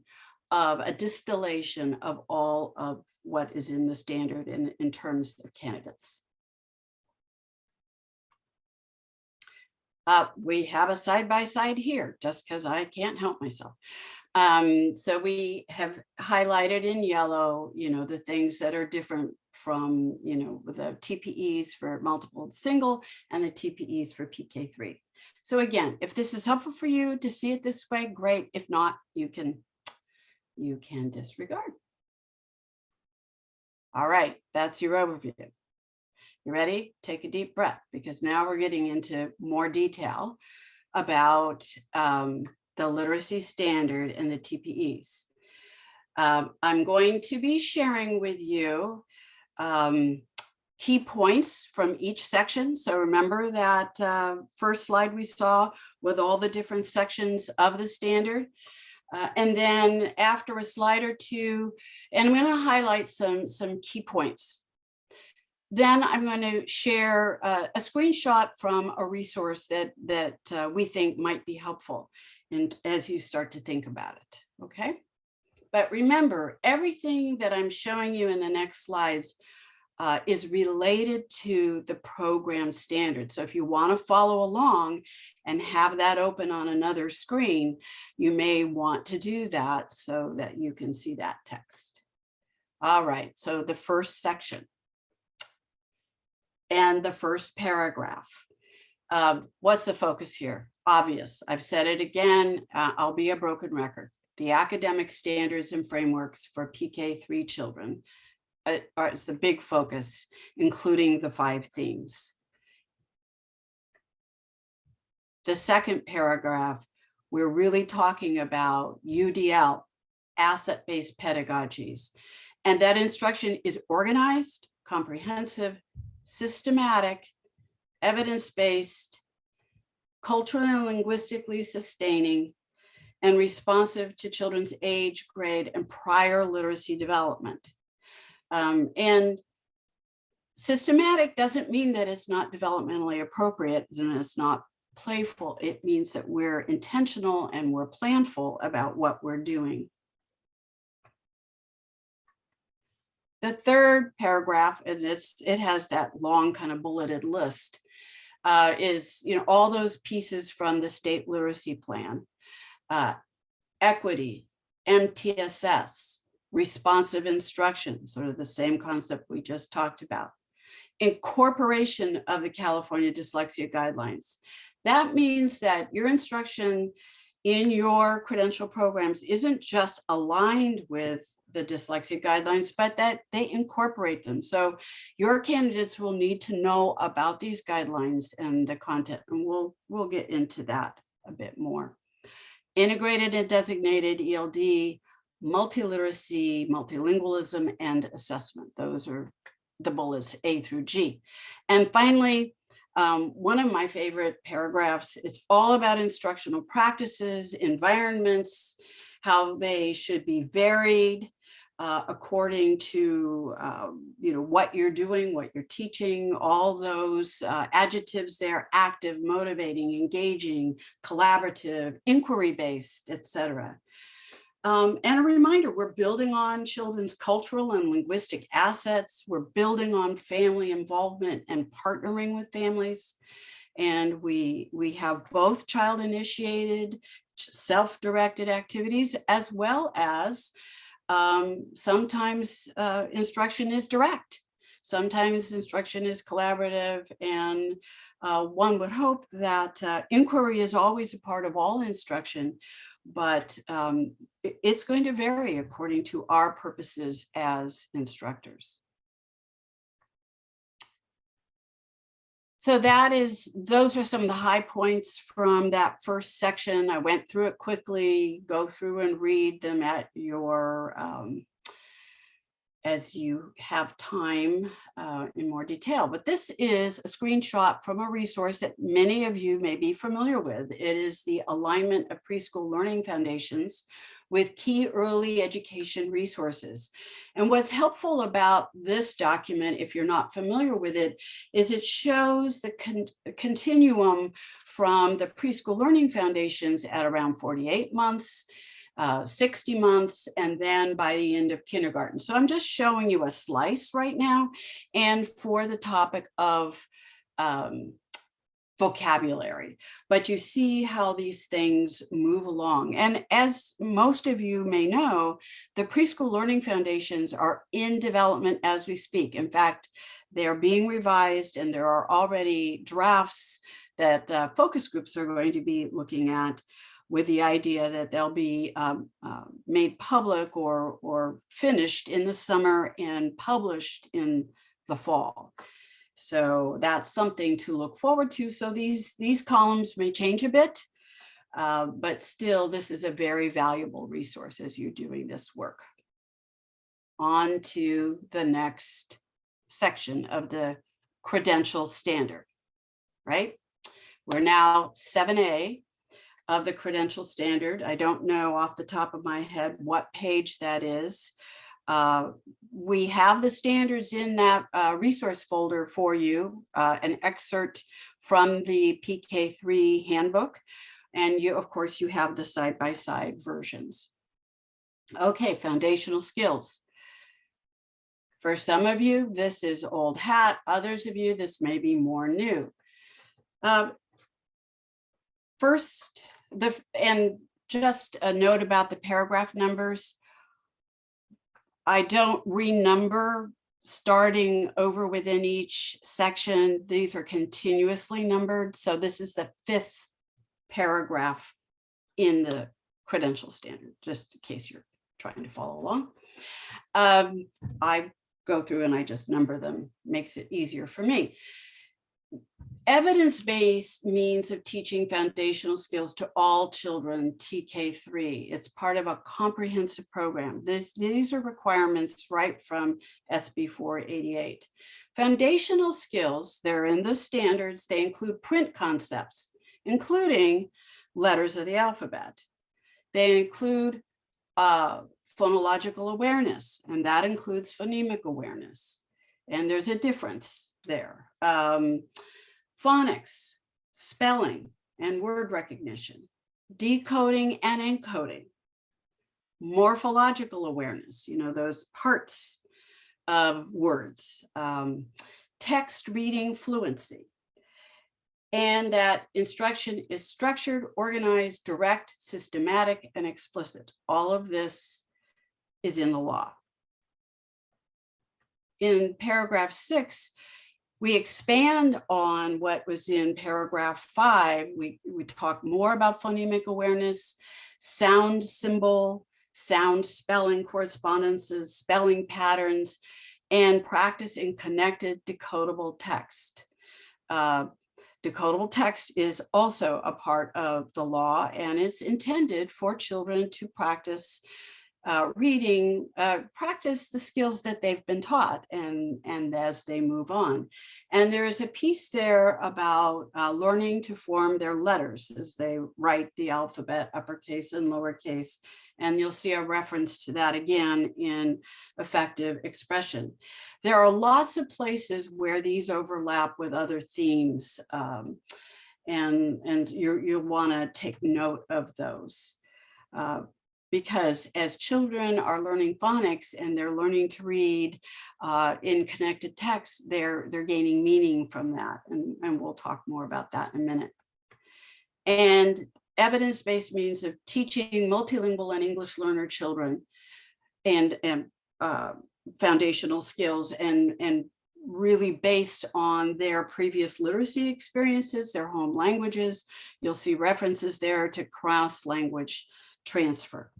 of a distillation of all of what is in the standard in terms of candidates. We have a side-by-side here, just because I can't help myself. So we have highlighted in yellow, the things that are different from, the TPEs for multiple and single and the TPEs for PK-3. So again, if this is helpful for you to see it this way, great. If not, you can disregard. All right, that's your overview. You ready? Take a deep breath, because now we're getting into more detail about the literacy standard and the TPEs. I'm going to be sharing with you key points from each section. So remember that first slide we saw with all the different sections of the standard. And then after a slide or two, and I'm going to highlight some key points. Then I'm going to share a screenshot from a resource that we think might be helpful and as you start to think about it, okay? But remember, everything that I'm showing you in the next slides is related to the program standard. So if you want to follow along and have that open on another screen, you may want to do that so that you can see that text. All right, so the first section and the first paragraph. What's the focus here? Obvious. I've said it again. I'll be a broken record. The academic standards and frameworks for PK-3 children is the big focus, including the 5 themes. The second paragraph, we're really talking about UDL, asset-based pedagogies, and that instruction is organized, comprehensive, systematic, evidence-based, culturally and linguistically sustaining, and responsive to children's age, grade, and prior literacy development. And systematic doesn't mean that it's not developmentally appropriate and it's not playful. It means that we're intentional and we're planful about what we're doing. The third paragraph, and it has that long kind of bulleted list, is all those pieces from the state literacy plan, equity, MTSS, responsive instruction, sort of the same concept we just talked about, incorporation of the California dyslexia guidelines. That means that your instruction in your credential programs isn't just aligned with the dyslexia guidelines, but that they incorporate them. So your candidates will need to know about these guidelines and the content, and we'll get into that a bit more. Integrated and designated ELD, multiliteracy, multilingualism, and assessment. Those are the bullets A through G. And finally, one of my favorite paragraphs, it's all about instructional practices, environments, how they should be varied according to what you're doing, what you're teaching, all those adjectives there: active, motivating, engaging, collaborative, inquiry-based, etc. And a reminder, we're building on children's cultural and linguistic assets. We're building on family involvement and partnering with families. And we have both child-initiated, self-directed activities, as well as sometimes instruction is direct. Sometimes instruction is collaborative, and one would hope that inquiry is always a part of all instruction, but it's going to vary according to our purposes as instructors. So those are some of the high points from that first section. I went through it quickly. Go through and read them at your, as you have time in more detail. But this is a screenshot from a resource that many of you may be familiar with. It is the Alignment of Preschool Learning Foundations with key early education resources. And what's helpful about this document, if you're not familiar with it, is it shows the continuum from the preschool learning foundations at around 48 months, 60 months, and then by the end of kindergarten. So I'm just showing you a slice right now. And for the topic of vocabulary, but you see how these things move along. And as most of you may know, the preschool learning foundations are in development as we speak. In fact, they're being revised, and there are already drafts that focus groups are going to be looking at, with the idea that they'll be made public or finished in the summer and published in the fall. So that's something to look forward to. So these columns may change a bit, but still this is a very valuable resource as you're doing this work. On to the next section of the credential standard, right? We're now 7A of the credential standard. I don't know off the top of my head what page that is. We have the standards in that resource folder for you, an excerpt from the PK-3 handbook. And you, of course, you have the side-by-side versions. Okay, foundational skills. For some of you, this is old hat. Others of you, this may be more new. First, and just a note about the paragraph numbers. I don't renumber starting over within each section. These are continuously numbered. So this is the 5th paragraph in the credential standard, just in case you're trying to follow along. I go through and I just number them, makes it easier for me. Evidence-based means of teaching foundational skills to all children, TK-3. It's part of a comprehensive program. These are requirements right from SB 488. Foundational skills, they're in the standards. They include print concepts, including letters of the alphabet. They include phonological awareness, and that includes phonemic awareness. And there's a difference there. Phonics, spelling and word recognition, decoding and encoding, morphological awareness, you know, those parts of words, text reading fluency, and that instruction is structured, organized, direct, systematic, and explicit. All of this is in the law. In paragraph 6, we expand on what was in paragraph 5. We talk more about phonemic awareness, sound symbol, sound spelling correspondences, spelling patterns, and practice in connected decodable text. Decodable text is also a part of the law, and is intended for children to practice reading, practice the skills that they've been taught, and as they move on. And there is a piece there about learning to form their letters as they write the alphabet, uppercase and lowercase. And you'll see a reference to that again in effective expression. There are lots of places where these overlap with other themes, and you'll want to take note of those. Because as children are learning phonics and they're learning to read in connected text, they're gaining meaning from that. And we'll talk more about that in a minute. And evidence-based means of teaching multilingual and English learner children and foundational skills, and really based on their previous literacy experiences, their home languages. You'll see references there to cross-language transfer.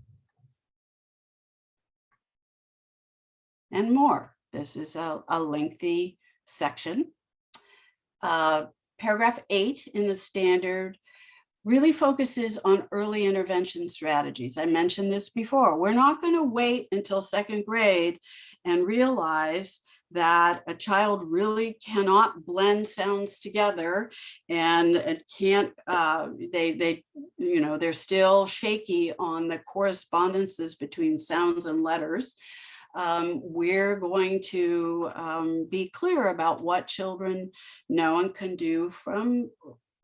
And more. This is a lengthy section. Paragraph 8 in the standard really focuses on early intervention strategies. I mentioned this before. We're not going to wait until 2nd grade and realize that a child really cannot blend sounds together, and it can't, they're still shaky on the correspondences between sounds and letters. We're going to be clear about what children know and can do from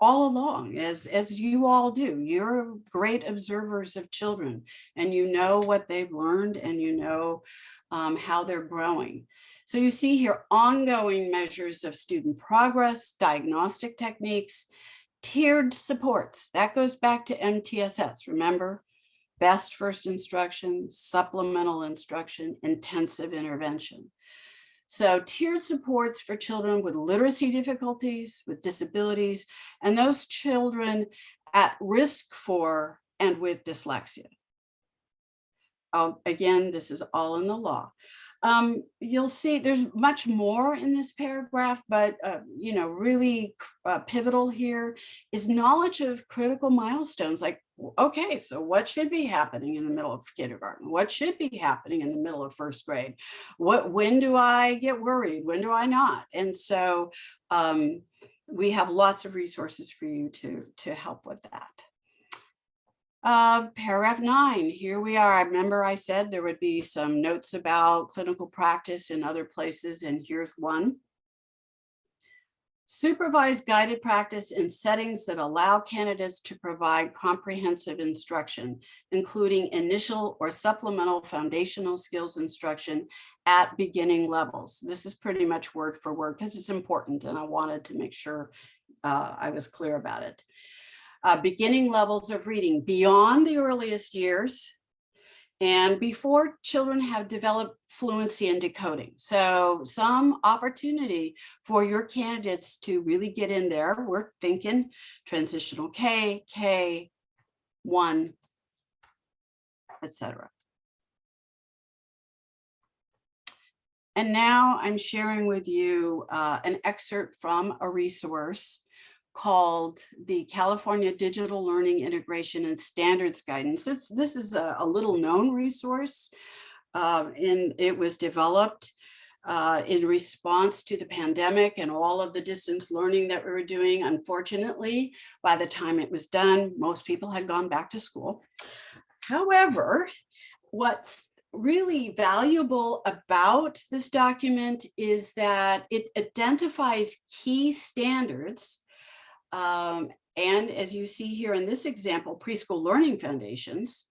all along, as you all do. You're great observers of children, and you know what they've learned, and you know how they're growing. So you see here ongoing measures of student progress, diagnostic techniques, tiered supports. That goes back to MTSS, remember? Best first instruction, supplemental instruction, intensive intervention. So tiered supports for children with literacy difficulties, with disabilities, and those children at risk for and with dyslexia. Again, this is all in the law. You'll see there's much more in this paragraph, but really pivotal here is knowledge of critical milestones. Like, okay, so what should be happening in the middle of kindergarten? What should be happening in the middle of first grade? When do I get worried? When do I not? And so we have lots of resources for you to help with that. Paragraph 9, here we are. I remember I said there would be some notes about clinical practice in other places, and here's one. Supervised guided practice in settings that allow candidates to provide comprehensive instruction, including initial or supplemental foundational skills instruction at beginning levels. This is pretty much word for word because it's important, and I wanted to make sure I was clear about it. Beginning levels of reading beyond the earliest years and before children have developed fluency in decoding. So some opportunity for your candidates to really get in there. We're thinking transitional K, K1, etc. And now I'm sharing with you an excerpt from a resource called the California Digital Learning Integration and Standards Guidance. This is a little known resource, and it was developed in response to the pandemic and all of the distance learning that we were doing. Unfortunately, by the time it was done, most people had gone back to school. However, what's really valuable about this document is that it identifies key standards. And as you see here in this example, preschool learning foundations,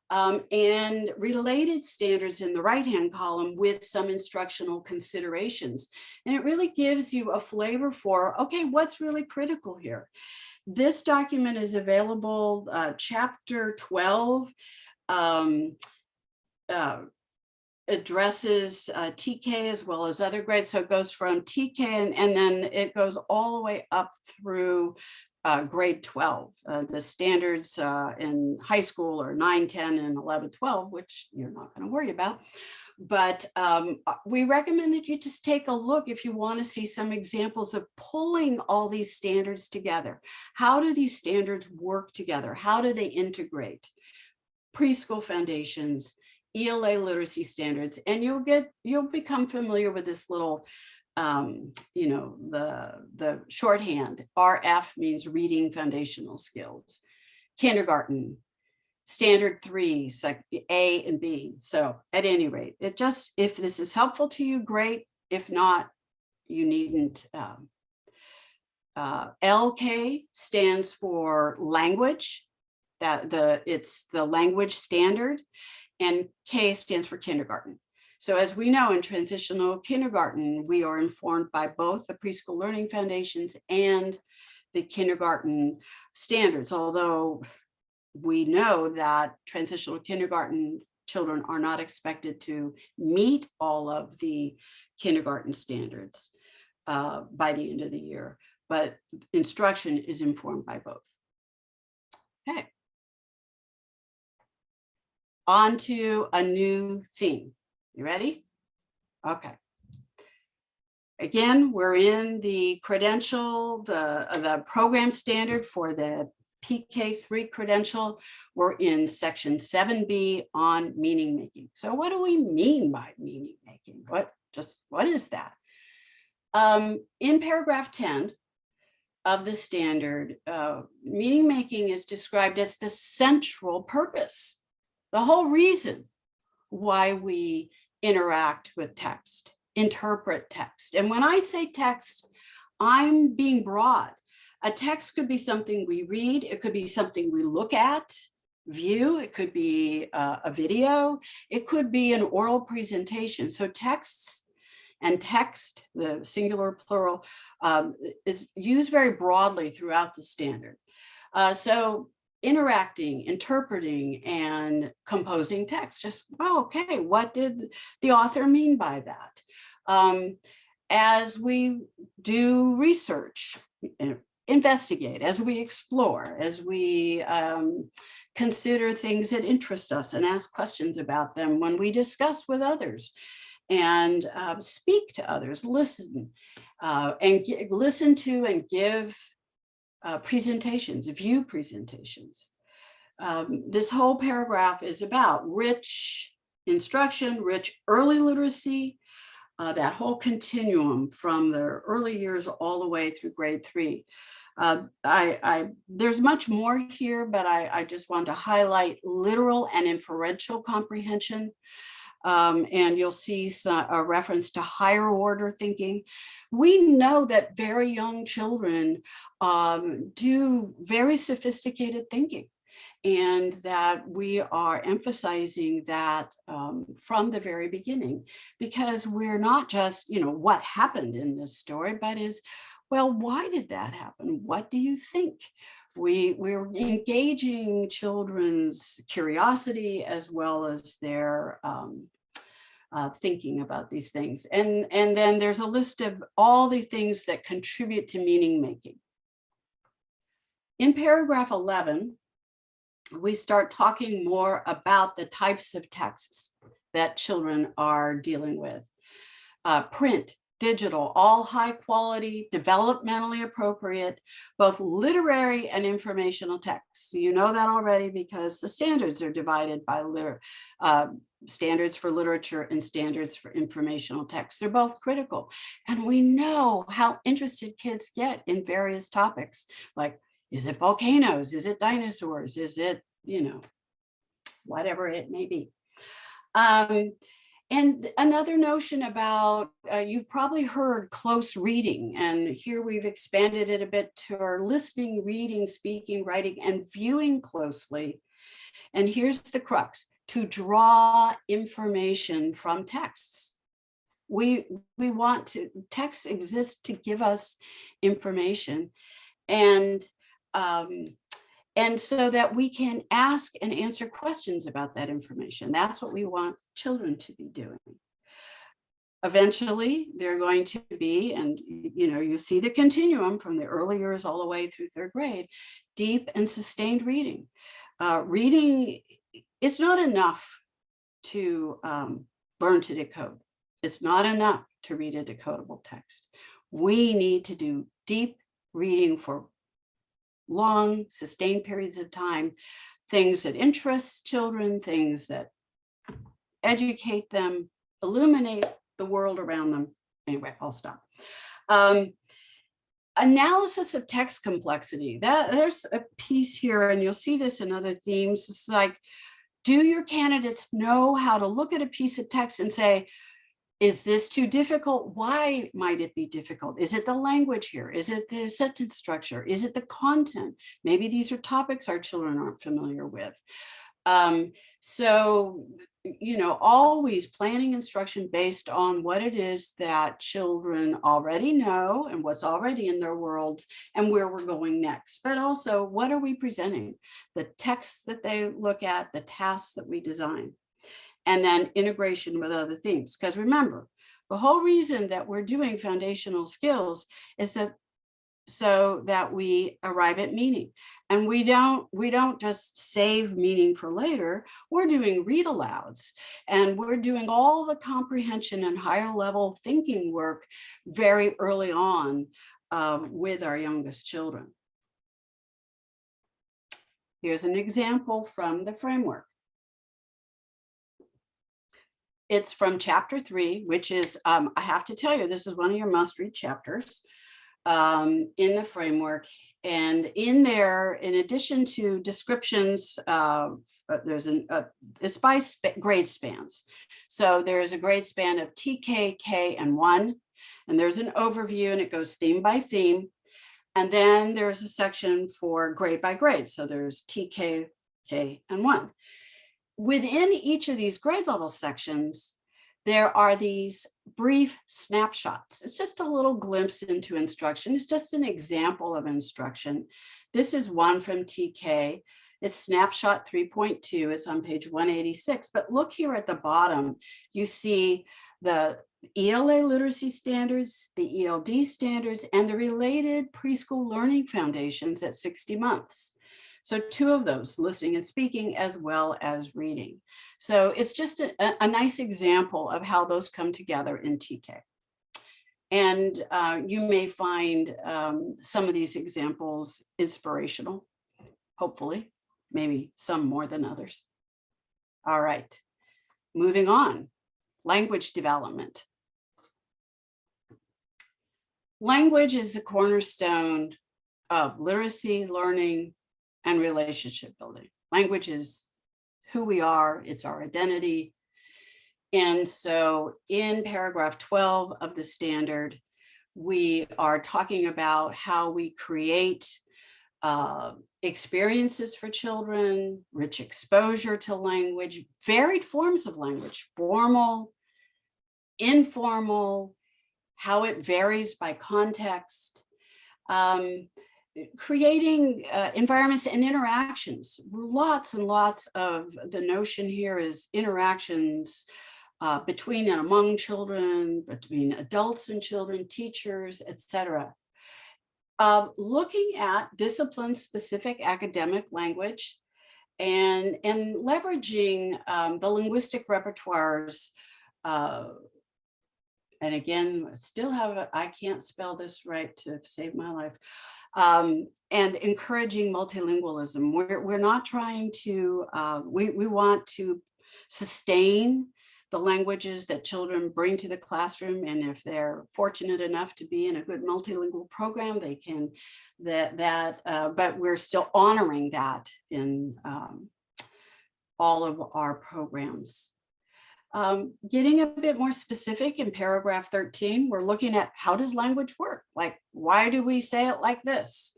and related standards in the right-hand column with some instructional considerations. And it really gives you a flavor for, okay, what's really critical here? This document is available, chapter 12, addresses TK as well as other grades. So it goes from TK and then it goes all the way up through grade 12. The standards in high school are 9, 10, and 11, 12, which you're not going to worry about. But we recommend that you just take a look if you want to see some examples of pulling all these standards together. How do these standards work together? How do they integrate? Preschool foundations, ELA literacy standards, and you'll become familiar with this little, the shorthand. RF means reading foundational skills. Kindergarten, standard 3, A and B. So at any rate, if this is helpful to you, great. If not, you needn't. LK stands for language. It's the language standard. And K stands for kindergarten. So as we know, in transitional kindergarten, we are informed by both the preschool learning foundations and the kindergarten standards, although we know that transitional kindergarten children are not expected to meet all of the kindergarten standards by the end of the year, but instruction is informed by both. Okay. On to a new theme. You ready? Okay. Again, we're in the credential, the program standard for the PK-3 credential. We're in section 7B on meaning making. So what do we mean by meaning making? just what is that? In paragraph 10 of the standard, meaning making is described as the central purpose, the whole reason why we interact with text, interpret text. And when I say text, I'm being broad. A text could be something we read, it could be something we look at, view, it could be a video, it could be an oral presentation. So texts and text, the singular plural, is used very broadly throughout the standard. So interacting, interpreting, and composing text, just, oh, okay, what did the author mean by that? As we do research, investigate, as we explore, as we consider things that interest us and ask questions about them, when we discuss with others and speak to others, listen and listen to and give presentations, view presentations. This whole paragraph is about rich instruction, rich early literacy, that whole continuum from the early years all the way through grade 3. There's much more here, but I just want to highlight literal and inferential comprehension. And you'll see a reference to higher order thinking. We know that very young children do very sophisticated thinking, and that we are emphasizing that from the very beginning, because we're not just, what happened in this story, but is, well, why did that happen? What do you think? We're engaging children's curiosity as well as their thinking about these things. And then there's a list of all the things that contribute to meaning making. In paragraph 11, we start talking more about the types of texts that children are dealing with. Print, digital, all high quality, developmentally appropriate, both literary and informational texts. You know that already because the standards are divided by standards for literature and standards for informational texts. They're both critical. And we know how interested kids get in various topics, like, is it volcanoes? Is it dinosaurs? Is it, whatever it may be. And another notion about, you've probably heard close reading, and here we've expanded it a bit to our listening, reading, speaking, writing, and viewing closely. And here's the crux: to draw information from texts. We want to, texts exist to give us information, and so that we can ask and answer questions about that information. That's what we want children to be doing. Eventually, they're going to be, and you see the continuum from the early years all the way through 3rd grade, deep and sustained reading. Reading, it's not enough to learn to decode. It's not enough to read a decodable text. We need to do deep reading for long, sustained periods of time, things that interest children, things that educate them, illuminate the world around them. Anyway, I'll stop. Analysis of text complexity. There's a piece here, and you'll see this in other themes. It's like, do your candidates know how to look at a piece of text and say, is this too difficult? Why might it be difficult? Is it the language here? Is it the sentence structure? Is it the content? Maybe these are topics our children aren't familiar with. So, always planning instruction based on what it is that children already know and what's already in their worlds and where we're going next. But also, what are we presenting? The texts that they look at, the tasks that we design. And then integration with other themes. Because remember, the whole reason that we're doing foundational skills is that so that we arrive at meaning. And we don't just save meaning for later. We're doing read alouds, and we're doing all the comprehension and higher level thinking work very early on with our youngest children. Here's an example from the framework. It's from chapter 3, which is, I have to tell you, this is one of your must-read chapters in the framework. And in there, in addition to descriptions, it's by grade spans. So there's a grade span of TK, K, and 1. And there's an overview, and it goes theme by theme. And then there's a section for grade by grade. So there's TK, K, and 1. Within each of these grade level sections, there are these brief snapshots. It's just a little glimpse into instruction. It's just an example of instruction. This is one from TK. It's snapshot 3.2. It's on page 186. But look here at the bottom. You see the ELA literacy standards, the ELD standards, and the related preschool learning foundations at 60 months. So 2 of those, listening and speaking, as well as reading. So it's just a nice example of how those come together in TK. And you may find some of these examples inspirational, hopefully, maybe some more than others. All right, moving on, language development. Language is the cornerstone of literacy, learning, and relationship building. Language is who we are, it's our identity. And so in paragraph 12 of the standard, we are talking about how we create experiences for children, rich exposure to language, varied forms of language, formal, informal, how it varies by context, creating environments and interactions. Lots and lots of the notion here is interactions between and among children, between adults and children, teachers, etc. Looking at discipline-specific academic language and leveraging the linguistic repertoires. And again, still have, I can't spell this right to save my life. And encouraging multilingualism. We're not trying to, we want to sustain the languages that children bring to the classroom. And if they're fortunate enough to be in a good multilingual program, they can, but we're still honoring that in all of our programs. Getting a bit more specific in paragraph 13, we're looking at how does language work? Like, why do we say it like this?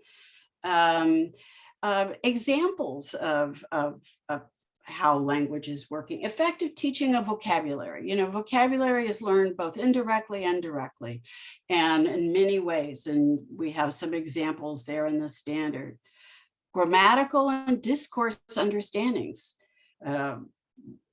Examples of how language is working. Effective teaching of vocabulary. You know, vocabulary is learned both indirectly and directly, and in many ways. And we have some examples there in the standard. Grammatical and discourse understandings.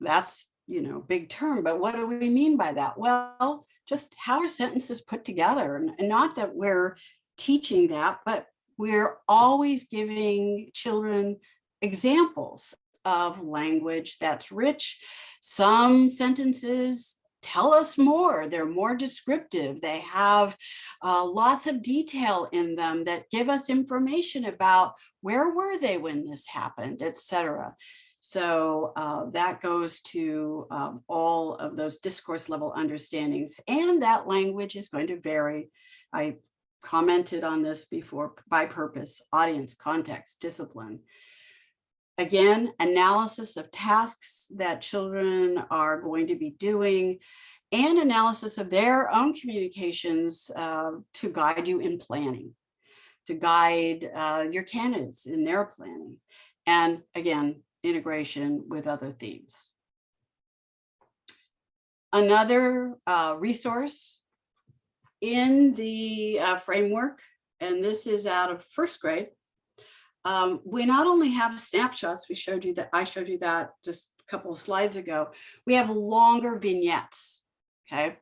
That's, you know, big term, but what do we mean by that? Well, just how are sentences put together? And not that we're teaching that, but we're always giving children examples of language that's rich. Some sentences tell us more, they're more descriptive, they have lots of detail in them that give us information about where were they when this happened, etc. So that goes to all of those discourse level understandings, and that language is going to vary. I commented on this before: by purpose, audience, context, discipline. Again, analysis of tasks that children are going to be doing, and analysis of their own communications to guide you in planning, to guide your candidates in their planning. And again, integration with other themes. Another resource in the framework, and this is out of first grade, we not only have snapshots, I showed you that just a couple of slides ago, we have longer vignettes, okay?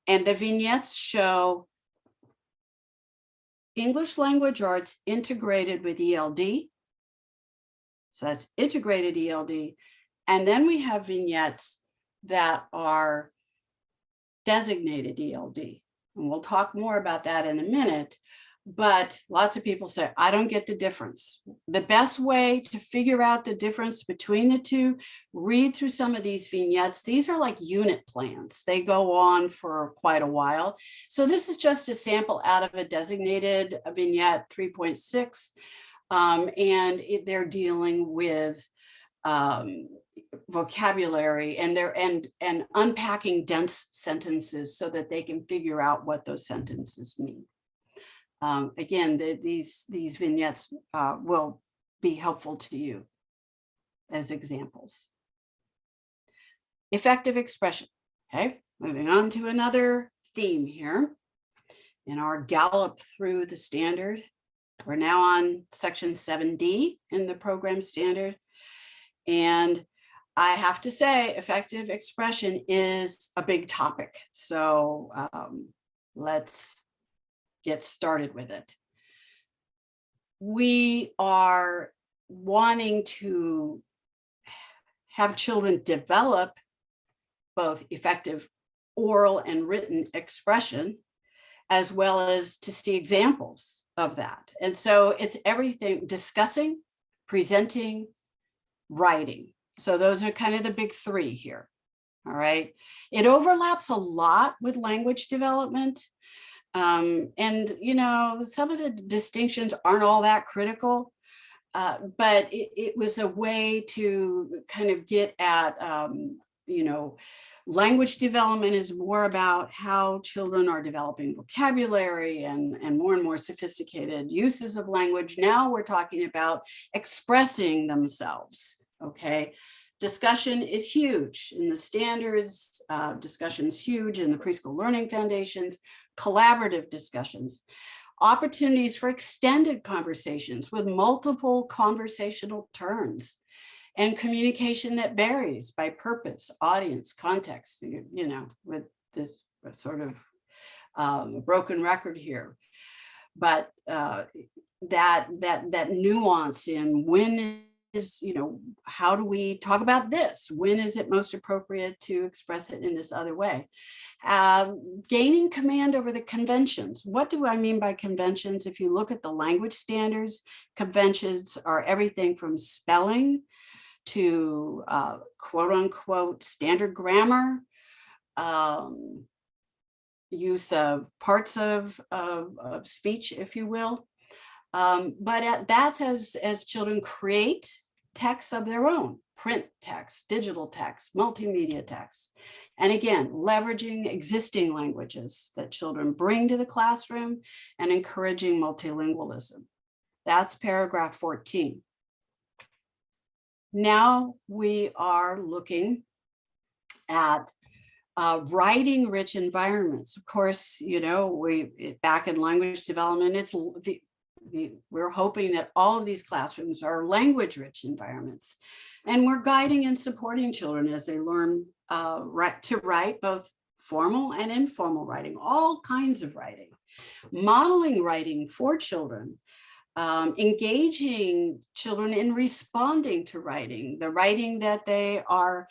And the vignettes show English language arts integrated with ELD. So that's integrated ELD. And then we have vignettes that are designated ELD. And we'll talk more about that in a minute. But lots of people say, I don't get the difference. The best way to figure out the difference between the two, read through some of these vignettes. These are like unit plans. They go on for quite a while. So this is just a sample out of a designated vignette 3.6. They're dealing with vocabulary and unpacking dense sentences so that they can figure out what those sentences mean. Again, these vignettes will be helpful to you as examples. Effective expression. Okay, moving on to another theme here in our gallop through the standard. We're now on section 7D in the program standard. And I have to say, effective expression is a big topic. So let's get started with it. We are wanting to have children develop both effective oral and written expression, as well as to see examples of that. And so it's everything: discussing, presenting, writing. So those are kind of the big three here. All right. It overlaps a lot with language development. And, you know, some of the distinctions aren't all that critical, but it was a way to kind of get at, you know, language development is more about how children are developing vocabulary and more sophisticated uses of language. Now we're talking about expressing themselves. Okay. Discussion is huge in the standards. Discussion is huge in the preschool learning foundations. Collaborative discussions, opportunities for extended conversations with multiple conversational turns, and communication that varies by purpose, audience, context, you know, with this sort of broken record here. But that nuance in when is, you know, how do we talk about this? When is it most appropriate to express it in this other way? Gaining command over the conventions. What do I mean by conventions? If you look at the language standards, conventions are everything from spelling to quote unquote standard grammar, use of parts of speech, if you will. But that's as children create texts of their own, print text, digital text, multimedia text. And again, leveraging existing languages that children bring to the classroom and encouraging multilingualism. That's paragraph 14. Now we are looking at writing rich environments. Of course, you know, back in language development, it's we're hoping that all of these classrooms are language-rich environments, and we're guiding and supporting children as they learn to write, both formal and informal writing, all kinds of writing, modeling writing for children, engaging children in responding to writing, the writing that they are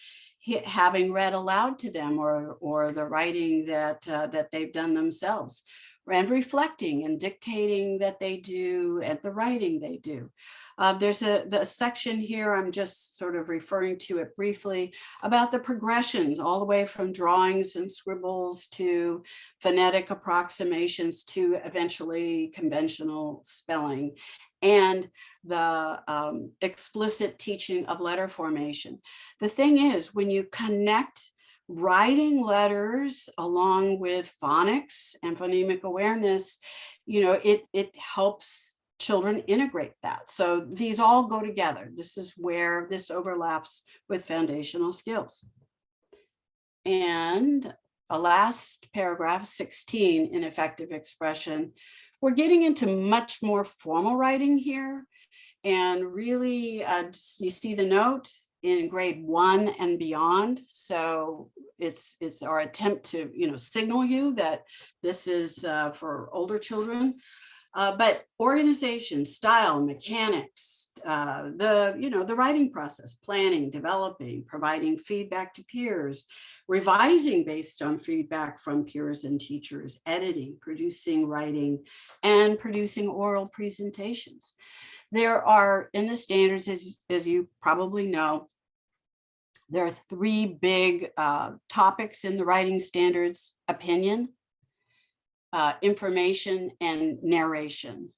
having read aloud to them, or the writing that they've done themselves, and reflecting and dictating that they do and the writing they do. There's the section here, I'm just sort of referring to it briefly, about the progressions all the way from drawings and scribbles to phonetic approximations to eventually conventional spelling, and the explicit teaching of letter formation. The thing is, when you connect writing letters along with phonics and phonemic awareness, you know, it helps children integrate that. So these all go together. This is where this overlaps with foundational skills. And a last paragraph, 16, in effective expression, we're getting into much more formal writing here. And really, you see the note in grade 1 and beyond. So it's our attempt to, you know, signal you that this is for older children. But organization, style, mechanics, the writing process, planning, developing, providing feedback to peers, revising based on feedback from peers and teachers, editing, producing writing, and producing oral presentations. There are, in the standards, as you probably know, there are three big topics in the writing standards: opinion, information, and narration.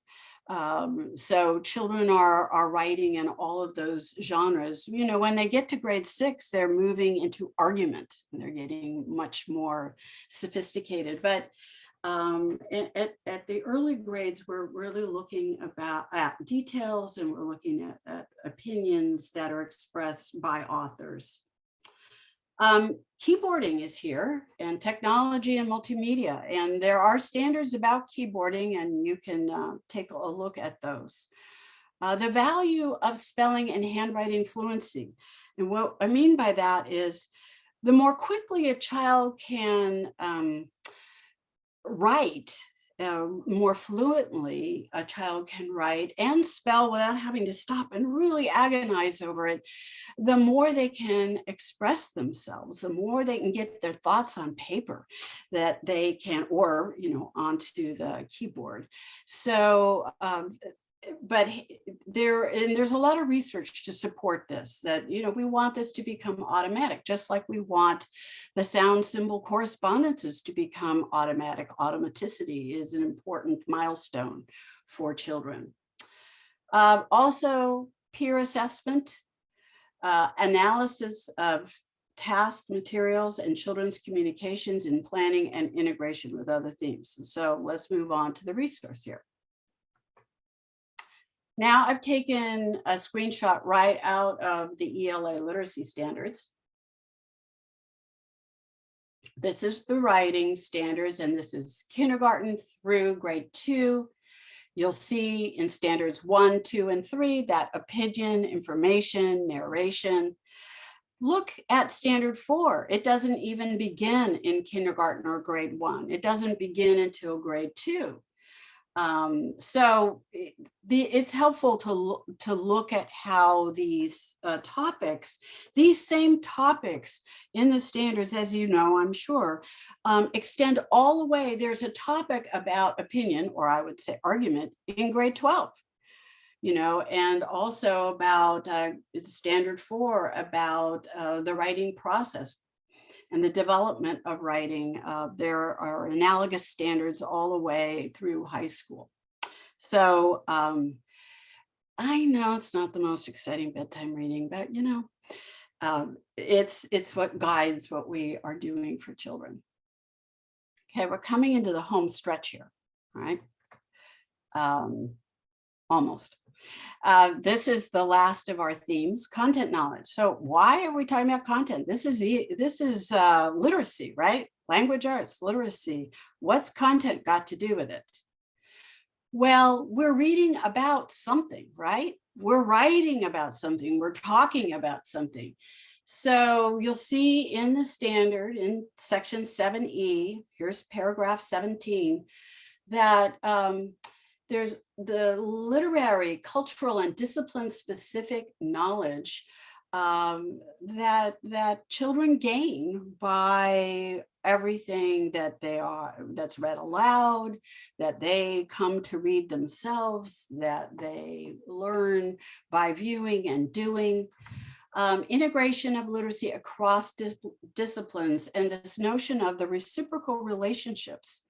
So children are writing in all of those genres. When they get to grade 6, they're moving into argument and they're getting much more sophisticated. But at the early grades, we're really looking at details, and we're looking at opinions that are expressed by authors. Keyboarding is here, and technology and multimedia, and there are standards about keyboarding, and you can take a look at those. The value of spelling and handwriting fluency. And what I mean by that is the more quickly a child can write, more fluently a child can write and spell without having to stop and really agonize over it, the more they can express themselves, the more they can get their thoughts on paper that they can, or onto the keyboard. So but there's a lot of research to support this, that we want this to become automatic, just like we want the sound symbol correspondences to become automatic. Automaticity is an important milestone for children. Also, peer assessment, analysis of task materials, and children's communications in planning and integration with other themes. So let's move on to the resource here. Now I've taken a screenshot right out of the ELA literacy standards. This is the writing standards, and this is kindergarten through grade 2. You'll see in standards 1, 2, and 3 that opinion, information, narration. Look at standard 4. It doesn't even begin in kindergarten or grade 1. It doesn't begin until grade 2. So it's helpful to look at how these topics, these same topics in the standards, as you know, I'm sure, extend all the way. There's a topic about opinion, or I would say argument, in grade 12, and also about standard 4 about the writing process and the development of writing. There are analogous standards all the way through high school. So I know it's not the most exciting bedtime reading, but it's what guides what we are doing for children. Okay, we're coming into the home stretch here, all right? Almost. This is the last of our themes, content knowledge. So why are we talking about content? This is literacy, right? Language arts, literacy. What's content got to do with it? Well, we're reading about something, right? We're writing about something. We're talking about something. So you'll see in the standard in section 7E, here's paragraph 17, that there's the literary, cultural, and discipline-specific knowledge that children gain by everything that's read aloud, that they come to read themselves, that they learn by viewing and doing. Integration of literacy across disciplines, and this notion of the reciprocal relationships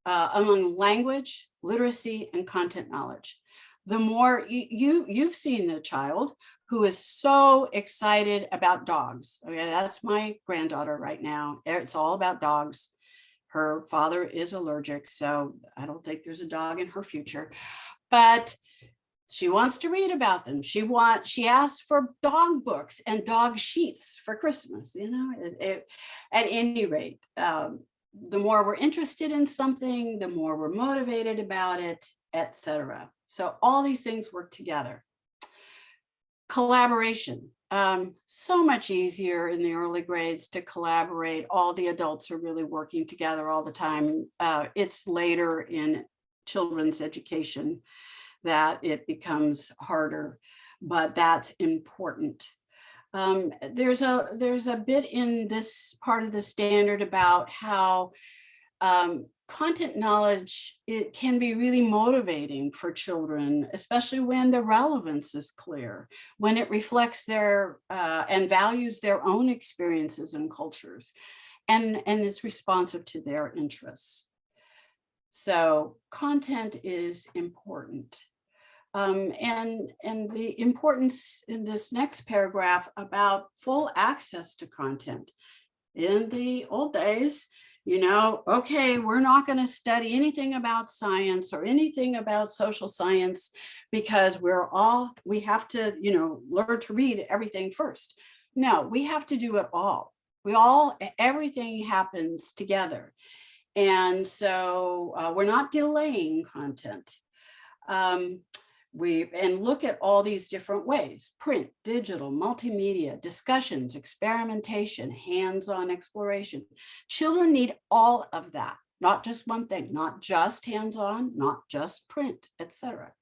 among language, literacy, and content knowledge. The more you've seen the child who is so excited about dogs. Okay, that's my granddaughter right now. It's all about dogs. Her father is allergic, so I don't think there's a dog in her future, but she wants to read about them. She asks for dog books and dog sheets for Christmas. At any rate, the more we're interested in something, the more we're motivated about it, etc. So all these things work together. Collaboration. So much easier in the early grades to collaborate. All the adults are really working together all the time. It's later in children's education that it becomes harder, but that's important. There's a bit in this part of the standard about how content knowledge, it can be really motivating for children, especially when the relevance is clear, when it reflects their and values their own experiences and cultures, and is responsive to their interests. So content is important. And the importance in this next paragraph about full access to content. In the old days, okay, we're not going to study anything about science or anything about social science because we have to, learn to read everything first. No, we have to do it all. Everything happens together. And so we're not delaying content. And look at all these different ways: print, digital, multimedia, discussions, experimentation, hands-on exploration. Children need all of that, not just one thing, not just hands-on, not just print, etc.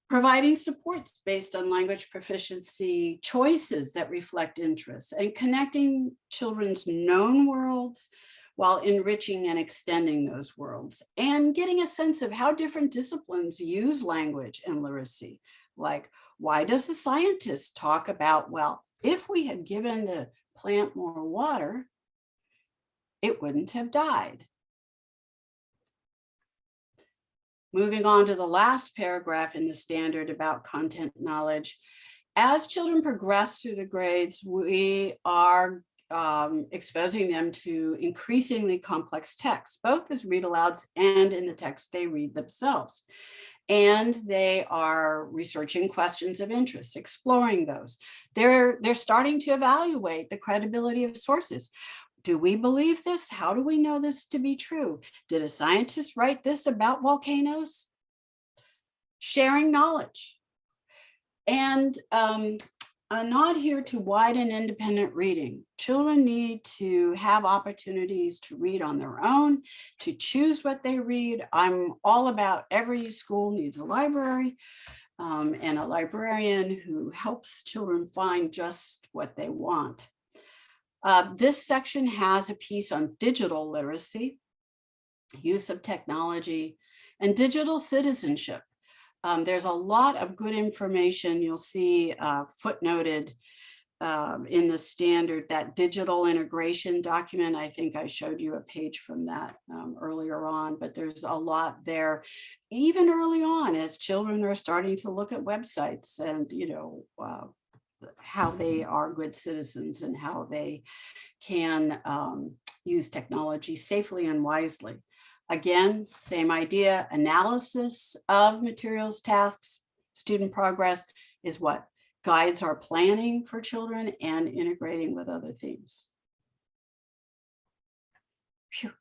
Providing supports based on language proficiency, choices that reflect interests, and connecting children's known worlds while enriching and extending those worlds, and getting a sense of how different disciplines use language and literacy. Like, why does the scientist talk about, well, if we had given the plant more water, it wouldn't have died. Moving on to the last paragraph in the standard about content knowledge. As children progress through the grades, we are exposing them to increasingly complex texts, both as read alouds and in the text they read themselves. And they are researching questions of interest, exploring those. They're starting to evaluate the credibility of sources. Do we believe this? How do we know this to be true? Did a scientist write this about volcanoes? Sharing knowledge. And a nod here to wide and independent reading. Children need to have opportunities to read on their own, to choose what they read. I'm all about every school needs a library and a librarian who helps children find just what they want. This section has a piece on digital literacy, use of technology, and digital citizenship. There's a lot of good information. You'll see footnoted in the standard, that digital integration document. I think I showed you a page from that earlier on, but there's a lot there, even early on as children are starting to look at websites and, how they are good citizens and how they can use technology safely and wisely. Again, same idea, analysis of materials, tasks, student progress is what guides our planning for children and integrating with other themes. Phew.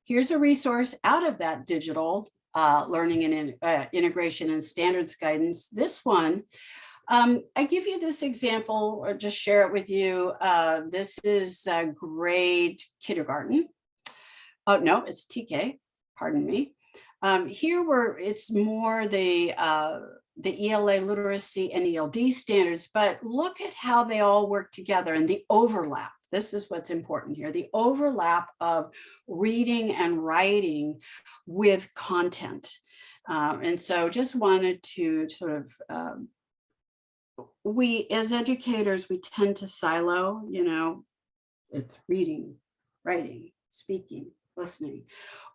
Here's a resource out of that digital learning and integration and standards guidance. This one, I give you this example or just share it with you. This is grade kindergarten. Oh, no, it's TK, pardon me. Here it's more the ELA literacy and ELD standards, but look at how they all work together and the overlap. This is what's important here, the overlap of reading and writing with content. And so just wanted to sort of, we as educators, we tend to silo, it's reading, writing, speaking, listening,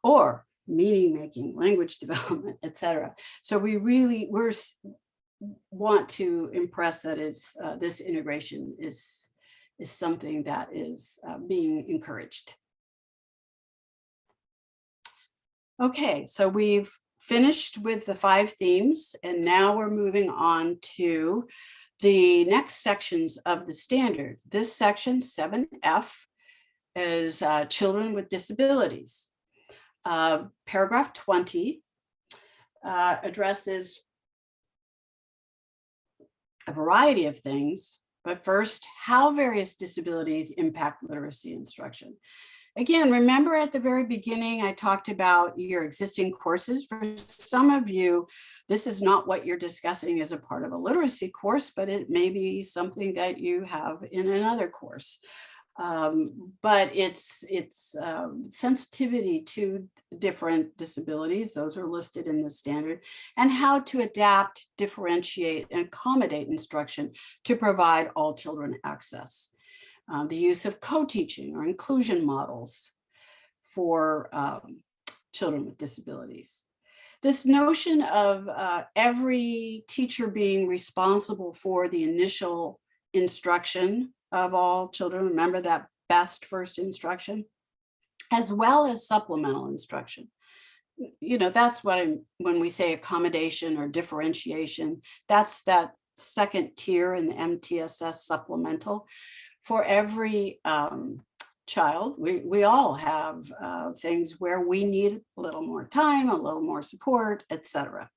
or meaning making, language development, etc. So we want to impress that this integration is something that is being encouraged. Okay, so we've finished with the 5 themes, and now we're moving on to the next sections of the standard. This section 7F is children with disabilities. Paragraph 20 addresses a variety of things, but first, how various disabilities impact literacy instruction. Again, remember at the very beginning, I talked about your existing courses. For some of you, this is not what you're discussing as a part of a literacy course, but it may be something that you have in another course. But it's sensitivity to different disabilities. Those are listed in the standard, and how to adapt, differentiate, and accommodate instruction to provide all children access. The use of co-teaching or inclusion models for children with disabilities. This notion of every teacher being responsible for the initial instruction of all children, remember that best first instruction, as well as supplemental instruction. You know, that's what when we say accommodation or differentiation, that's that second tier in the MTSS supplemental. For every child, we all have things where we need a little more time, a little more support, etc.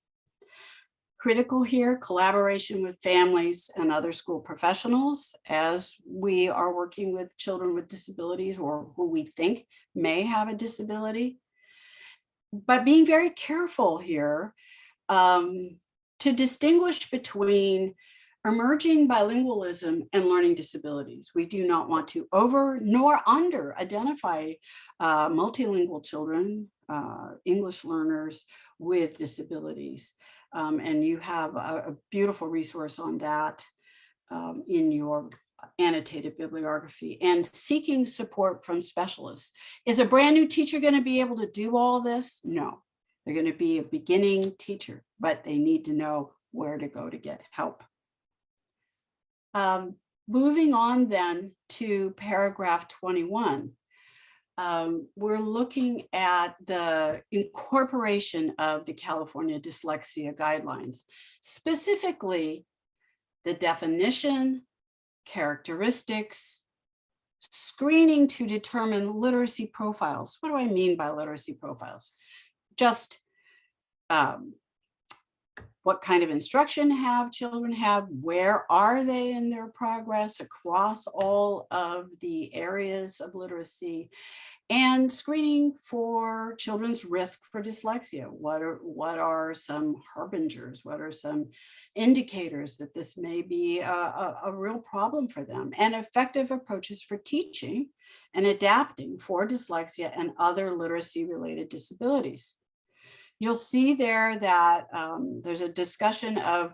Critical here, collaboration with families and other school professionals as we are working with children with disabilities or who we think may have a disability. But being very careful here to distinguish between emerging bilingualism and learning disabilities. We do not want to over nor under identify multilingual children, English learners with disabilities. And you have a beautiful resource on that in your annotated bibliography. And seeking support from specialists. Is a brand new teacher going to be able to do all this? No, they're going to be a beginning teacher, but they need to know where to go to get help. Moving on then to paragraph 21, we're looking at the incorporation of the California Dyslexia Guidelines, specifically the definition, characteristics, screening to determine literacy profiles. What do I mean by literacy profiles? Just what kind of instruction have children have? Where are they in their progress across all of the areas of literacy? And screening for children's risk for dyslexia. What are some harbingers? What are some indicators that this may be a real problem for them? And effective approaches for teaching and adapting for dyslexia and other literacy-related disabilities. You'll see there that there's a discussion of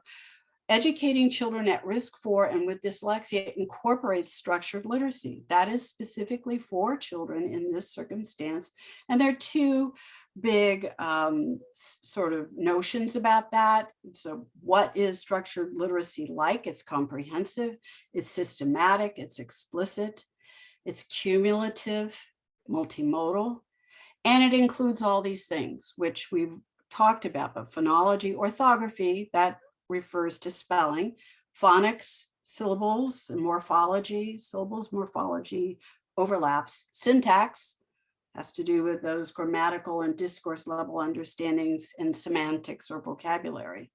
educating children at risk for and with dyslexia incorporates structured literacy. That is specifically for children in this circumstance. And there are two big sort of notions about that. So what is structured literacy like? It's comprehensive, it's systematic, it's explicit, it's cumulative, multimodal, and it includes all these things, which we've talked about, but phonology, orthography, that refers to spelling, phonics, syllables, and morphology, syllables, morphology, overlaps, syntax, has to do with those grammatical and discourse level understandings, and semantics or vocabulary.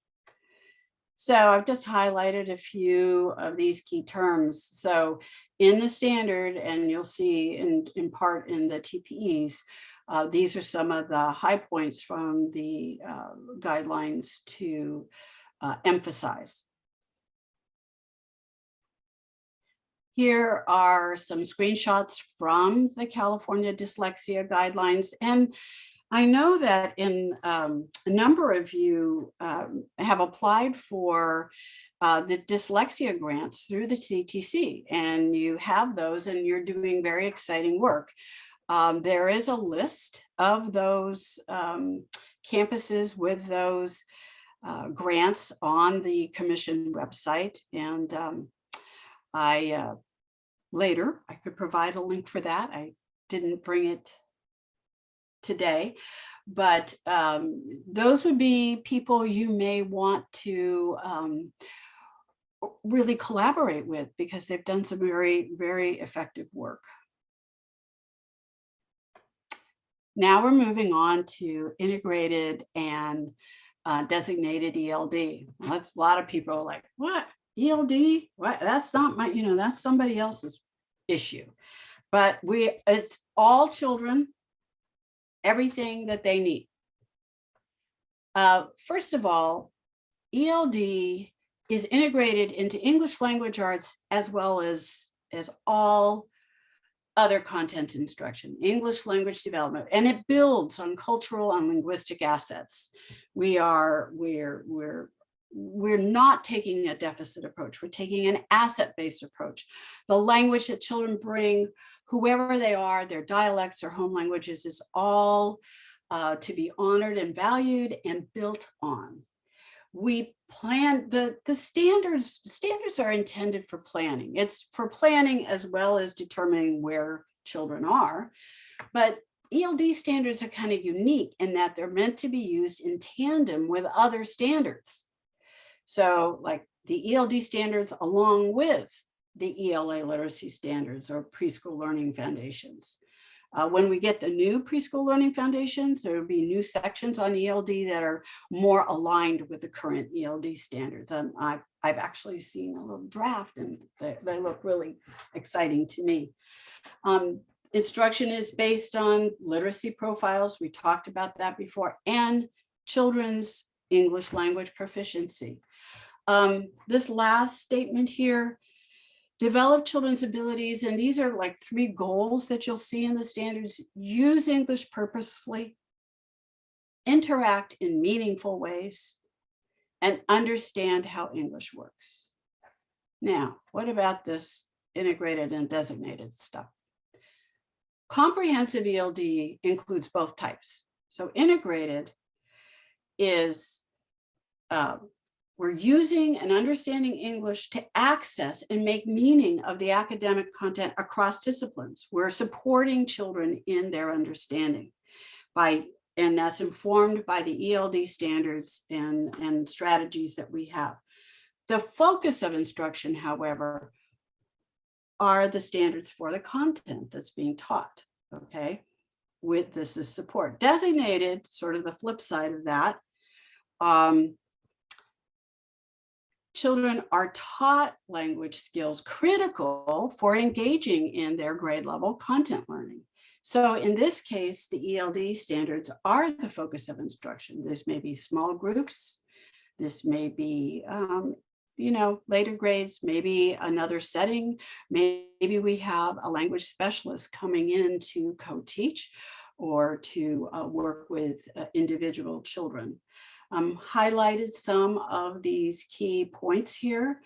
So I've just highlighted a few of these key terms. So in the standard, and you'll see in part in the TPEs, these are some of the high points from the guidelines to emphasize. Here are some screenshots from the California Dyslexia Guidelines. And I know that in a number of you have applied for the dyslexia grants through the CTC, and you have those and you're doing very exciting work. There is a list of those campuses with those grants on the commission website, and later I could provide a link for that. I didn't bring it today, but those would be people you may want to really collaborate with because they've done some very, very effective work. Now we're moving on to integrated and designated ELD. That's, a lot of people are like, what, ELD? What? That's not my, that's somebody else's issue. but it's all children, everything that they need. First of all, ELD is integrated into English language arts as well as all other content instruction, English language development, and it builds on cultural and linguistic assets. We're not taking a deficit approach. We're taking an asset-based approach. The language that children bring, whoever they are, their dialects or home languages, is all to be honored and valued and built on. We plan the standards are intended for planning. It's for planning as well as determining where children are. But ELD standards are kind of unique in that they're meant to be used in tandem with other standards. So like the ELD standards along with the ELA literacy standards or preschool learning foundations. When we get the new preschool learning foundations, there will be new sections on ELD that are more aligned with the current ELD standards. I've actually seen a little draft and they look really exciting to me. Instruction is based on literacy profiles. We talked about that before, and children's English language proficiency. This last statement here, develop children's abilities, and these are like 3 goals that you'll see in the standards: use English purposefully, interact in meaningful ways, and understand how English works. Now, what about this integrated and designated stuff? Comprehensive ELD includes both types. So integrated is we're using and understanding English to access and make meaning of the academic content across disciplines. We're supporting children in their understanding and that's informed by the ELD standards and strategies that we have. The focus of instruction, however, are the standards for the content that's being taught, okay? With this is support. Designated, sort of the flip side of that, children are taught language skills critical for engaging in their grade level content learning. So in this case, the ELD standards are the focus of instruction. This may be small groups. This may be, later grades, maybe another setting. Maybe we have a language specialist coming in to co-teach or to work with individual children. Highlighted some of these key points here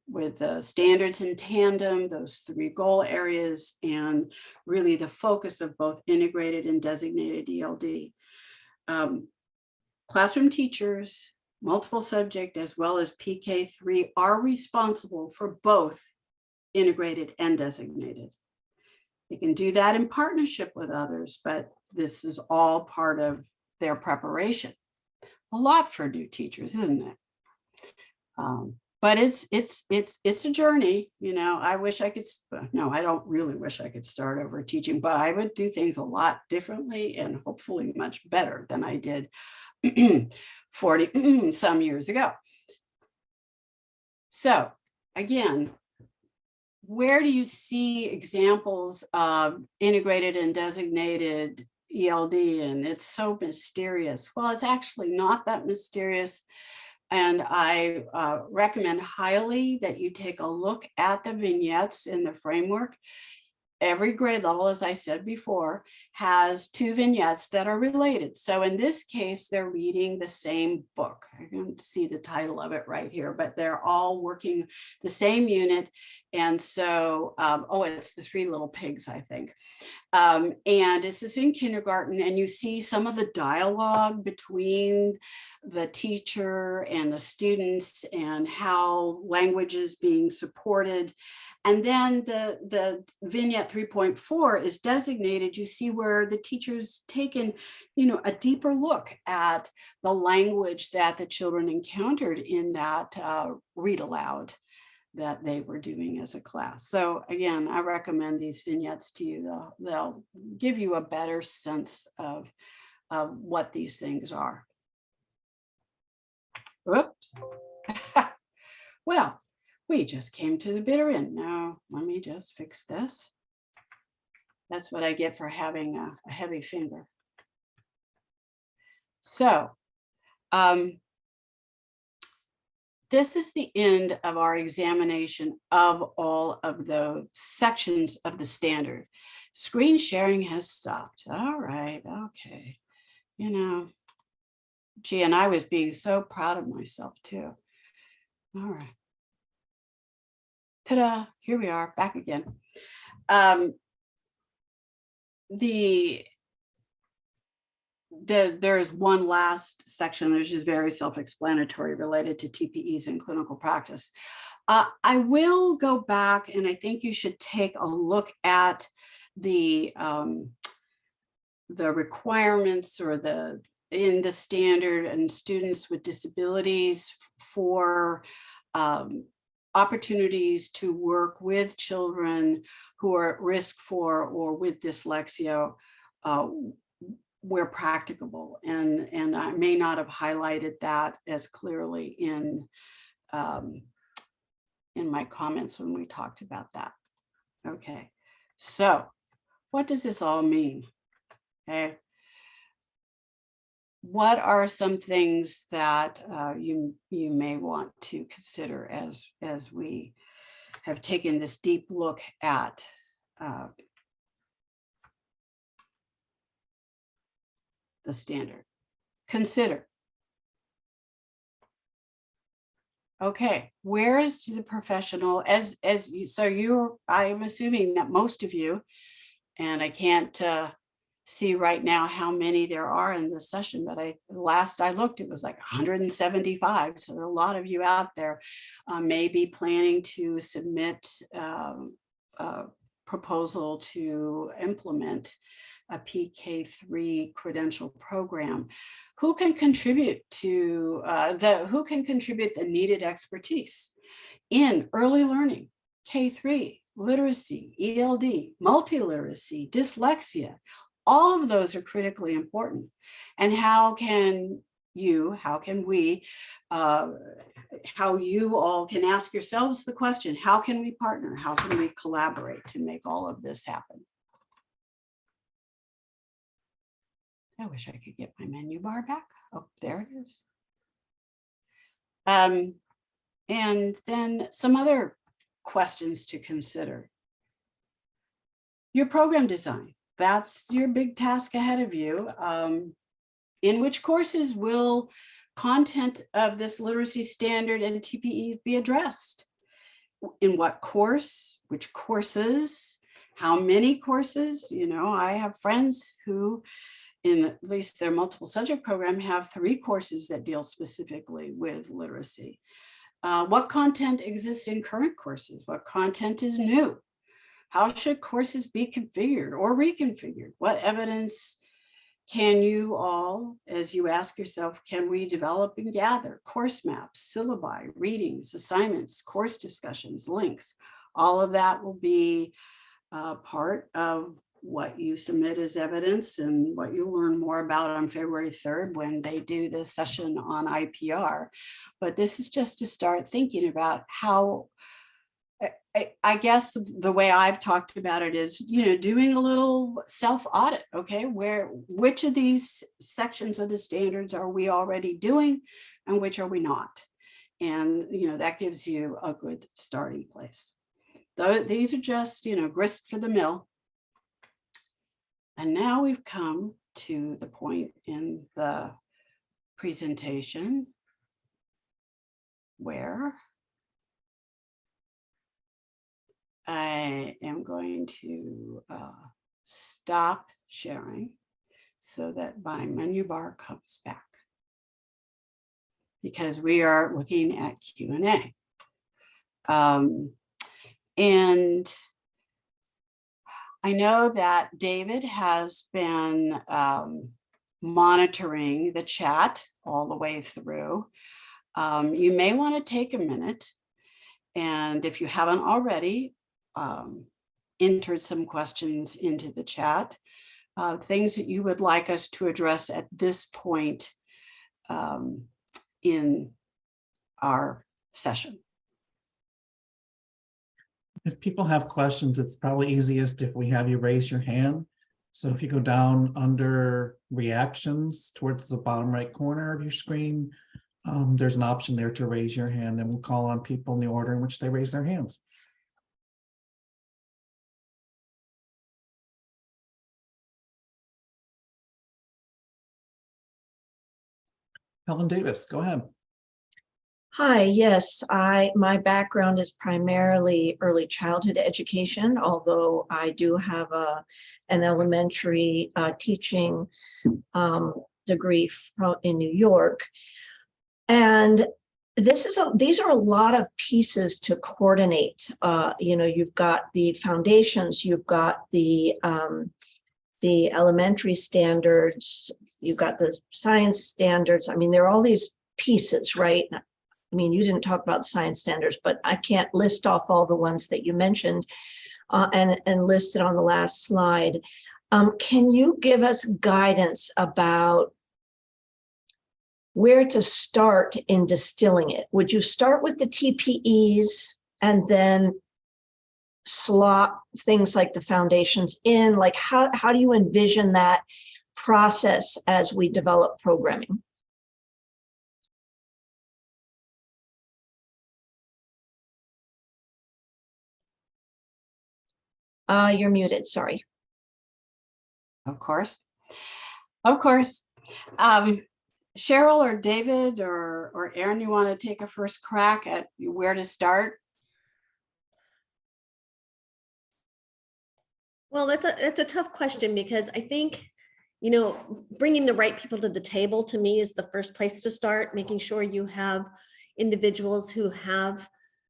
with the standards in tandem, those 3 goal areas, and really the focus of both integrated and designated ELD. Classroom teachers, multiple subject, as well as PK-3 are responsible for both integrated and designated. They can do that in partnership with others, but this is all part of their preparation. A lot for new teachers, isn't it? But it's a journey. I wish I could. No, I don't really wish I could start over teaching, but I would do things a lot differently and hopefully much better than I did 40 some years ago. So again, where do you see examples of integrated and designated ELD? And it's so mysterious. Well, it's actually not that mysterious. And I recommend highly that you take a look at the vignettes in the framework. Every grade level, as I said before, has 2 vignettes that are related. So in this case, they're reading the same book. I don't see the title of it right here, but they're all working the same unit. And so, it's the 3 Little Pigs, I think. And this is in kindergarten, and you see some of the dialogue between the teacher and the students and how language is being supported. And then the vignette 3.4 is designated. You see where the teacher's taken, a deeper look at the language that the children encountered in that read aloud that they were doing as a class. So again, I recommend these vignettes to you. They'll give you a better sense of what these things are. Oops. Well, We just came to the bitter end. Now, let me just fix this. That's what I get for having a heavy finger. So, this is the end of our examination of all of the sections of the standard. Screen sharing has stopped. All right, okay. You know, gee, and I was being so proud of myself too. All right. Ta-da, here we are, back again. There is one last section which is very self-explanatory related to TPEs in clinical practice. I will go back, and I think you should take a look at the requirements or in the standard and students with disabilities for opportunities to work with children who are at risk for or with dyslexia where practicable. And I may not have highlighted that as clearly in my comments when we talked about that. Okay, so what does this all mean? Okay. What are some things that you may want to consider as we have taken this deep look at the standard? Consider. Okay, where is the professional I'm assuming that most of you, and I can't see right now how many there are in this session, but last I looked, it was like 175. So there are a lot of you out there may be planning to submit a proposal to implement a PK-3 credential program. Who can contribute to the needed expertise in early learning, K-3, literacy, ELD, multiliteracy, dyslexia? All of those are critically important. And how you all can ask yourselves the question, how can we partner? How can we collaborate to make all of this happen? I wish I could get my menu bar back. Oh, there it is. And then some other questions to consider. Your program design. That's your big task ahead of you. In which courses will content of this literacy standard and TPE be addressed? In what course, which courses, how many courses? You know, I have friends who, in at least their multiple subject program, have 3 courses that deal specifically with literacy. What content exists in current courses? What content is new? How should courses be configured or reconfigured? What evidence can you all, as you ask yourself, can we develop and gather? Course maps, syllabi, readings, assignments, course discussions, links. All of that will be part of what you submit as evidence and what you'll learn more about on February 3rd when they do the session on IPR. But this is just to start thinking about how, I guess the way I've talked about it is, you know, doing a little self-audit, okay? Which of these sections of the standards are we already doing and which are we not? And, you know, that gives you a good starting place. These are just, you know, grist for the mill. And now we've come to the point in the presentation where I am going to stop sharing so that my menu bar comes back, because we are looking at Q&A. And I know that David has been monitoring the chat all the way through. You may want to take a minute, and if you haven't already, entered some questions into the chat, things that you would like us to address at this point in our session. If people have questions, it's probably easiest if we have you raise your hand. So if you go down under reactions towards the bottom right corner of your screen, there's an option there to raise your hand, and we'll call on people in the order in which they raise their hands. Helen Davis, go ahead. Hi, yes, my background is primarily early childhood education, although I do have an elementary teaching degree in New York. And these are a lot of pieces to coordinate. You've got the foundations, you've got the elementary standards, you've got the science standards. I mean, there are all these pieces, right? I mean, you didn't talk about science standards, but I can't list off all the ones that you mentioned and listed on the last slide. Can you give us guidance about where to start in distilling it? Would you start with the TPEs and then slot things like the foundations in? Like, how do you envision that process as we develop programming? You're muted, sorry. Of course. Cheryl or David or Aaron, you want to take a first crack at where to start? Well, that's a tough question, because I think, bringing the right people to the table to me is the first place to start, making sure you have individuals who have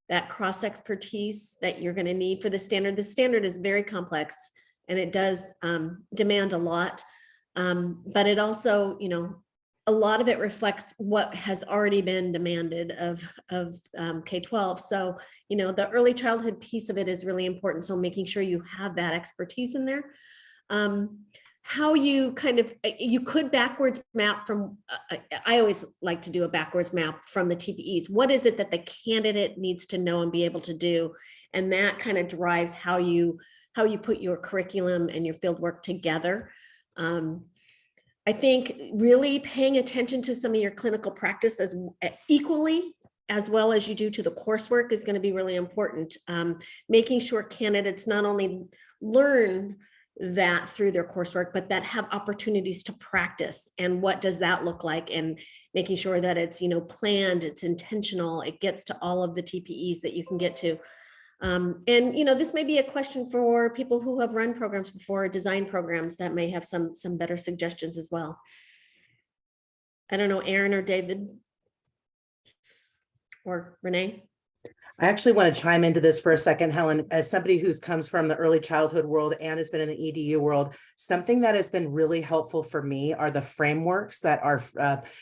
that cross expertise that you're going to need for the standard. The standard is very complex and it does demand a lot, but it also, a lot of it reflects what has already been demanded of K-12. So, the early childhood piece of it is really important. So making sure you have that expertise in there. How you you could backwards map from, I always like to do a backwards map from the TPEs. What is it that the candidate needs to know and be able to do? And that kind of drives how you put your curriculum and your field work together. I think really paying attention to some of your clinical practice as equally as well as you do to the coursework is going to be really important. Making sure candidates not only learn that through their coursework, but that have opportunities to practice. And what does that look like? And making sure that it's, planned, it's intentional, it gets to all of the TPEs that you can get to. And, this may be a question for people who have run programs before, design programs that may have some better suggestions as well. I don't know, Aaron or David or Renee. I actually want to chime into this for a second, Helen. As somebody who comes from the early childhood world and has been in the EDU world, something that has been really helpful for me are the frameworks that are,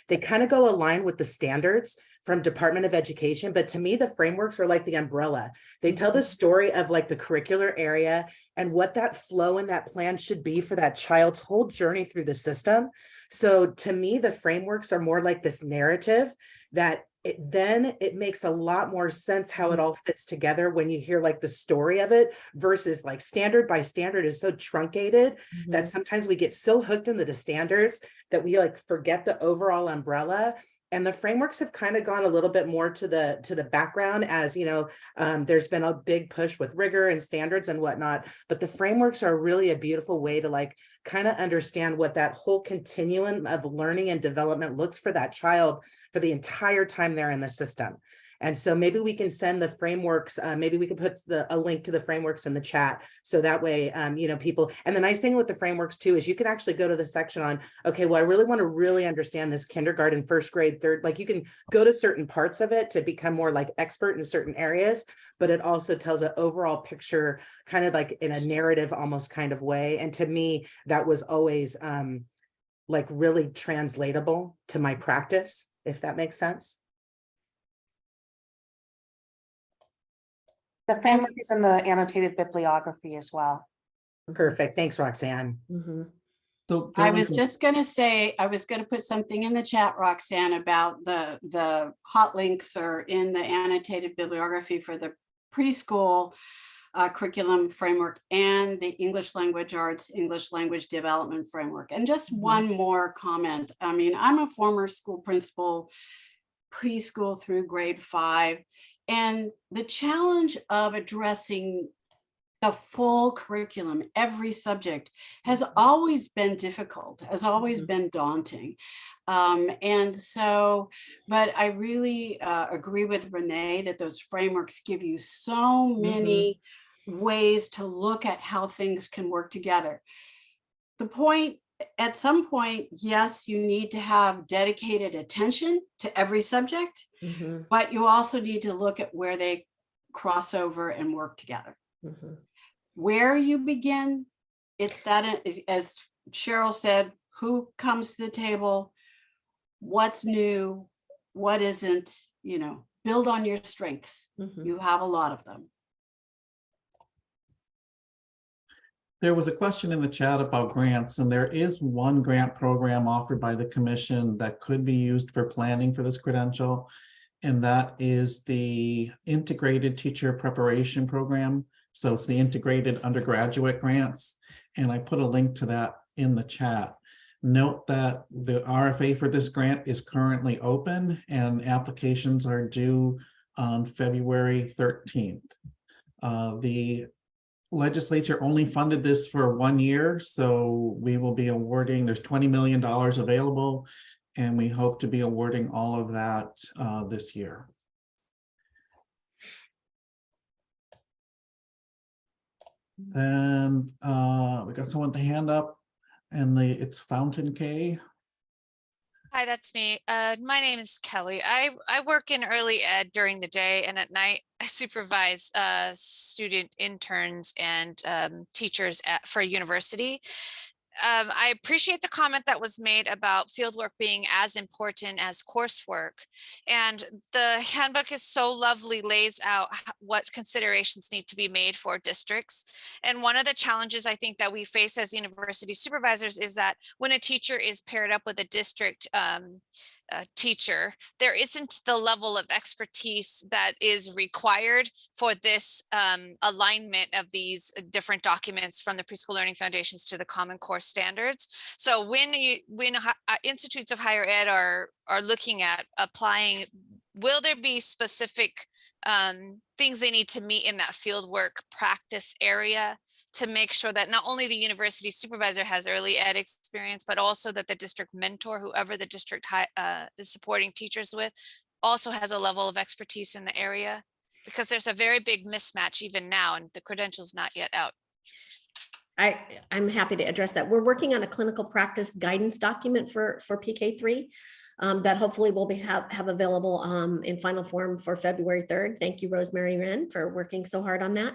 they kind of go align with the standards from Department of Education. But to me, the frameworks are like the umbrella. They tell the story of like the curricular area and what that flow and that plan should be for that child's whole journey through the system. So to me, the frameworks are more like this narrative that it makes a lot more sense how it all fits together when you hear like the story of it versus like standard by standard is so truncated that sometimes we get so hooked into the standards that we like forget the overall umbrella. And the frameworks have kind of gone a little bit more to the background as, there's been a big push with rigor and standards and whatnot, but the frameworks are really a beautiful way to like kind of understand what that whole continuum of learning and development looks for that child for the entire time they're in the system. And so maybe we can send the frameworks, maybe we can put a link to the frameworks in the chat. So that way, people, and the nice thing with the frameworks too, is you can actually go to the section on, okay, well, I really want to really understand this kindergarten, first grade, third, like you can go to certain parts of it to become more like expert in certain areas, but it also tells an overall picture kind of like in a narrative almost kind of way. And to me, that was always like really translatable to my practice, if that makes sense. The framework is in the annotated bibliography as well. Perfect. Thanks, Roxanne. So I was just going to say, I was going to put something in the chat, Roxanne, about the hot links are in the annotated bibliography for the preschool. curriculum framework and the English language arts, English language development framework. And just one more comment. I mean, I'm a former school principal, preschool through grade 5, and the challenge of addressing the full curriculum, every subject, has always been difficult, has always been daunting. And so, but I really agree with Renee that those frameworks give you so many ways to look at how things can work together. The point, at some point, yes, you need to have dedicated attention to every subject, but you also need to look at where they cross over and work together. Where you begin, it's that, as Cheryl said, who comes to the table, what's new, what isn't, you know, build on your strengths. You have a lot of them. There was a question in the chat about grants, and there is one grant program offered by the commission that could be used for planning for this credential, and that is the Integrated Teacher Preparation Program. So it's the integrated undergraduate grants, and I put a link to that in the chat. Note that the RFA for this grant is currently open and applications are due on February 13th. The legislature only funded this for 1 year, so we will be awarding, there's $20 million available, and we hope to be awarding all of that this year. Then we got someone to hand up, and it's Fountain K. Hi, that's me. My name is Kelly. I work in early ed during the day, and at night I supervise student interns and teachers for a university. I appreciate the comment that was made about fieldwork being as important as coursework. And the handbook is so lovely, lays out what considerations need to be made for districts. And one of the challenges I think that we face as university supervisors is that when a teacher is paired up with a district teacher, there isn't the level of expertise that is required for this alignment of these different documents, from the preschool learning foundations to the Common Core standards. So when institutes of higher ed are looking at applying, will there be specific things they need to meet in that fieldwork practice area to make sure that not only the university supervisor has early ed experience, but also that the district mentor, whoever the district is supporting teachers with, also has a level of expertise in the area? Because there's a very big mismatch even now, and the credential's not yet out. I'm happy to address that. We're working on a clinical practice guidance document for PK-3 that hopefully will have available in final form for February 3rd. Thank you, Rosemary Wren, for working so hard on that.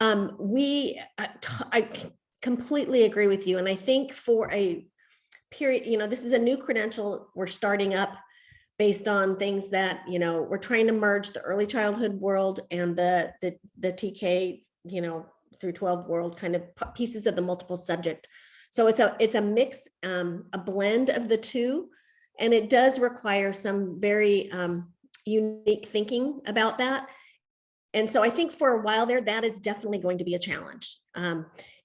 I completely agree with you. And I think for a period, you know, this is a new credential we're starting up based on things that, you know, we're trying to merge the early childhood world and the TK, you know, through 12 world, kind of pieces of the multiple subject. So it's a mix, a blend of the two, and it does require some very unique thinking about that. And so I think for a while there, that is definitely going to be a challenge.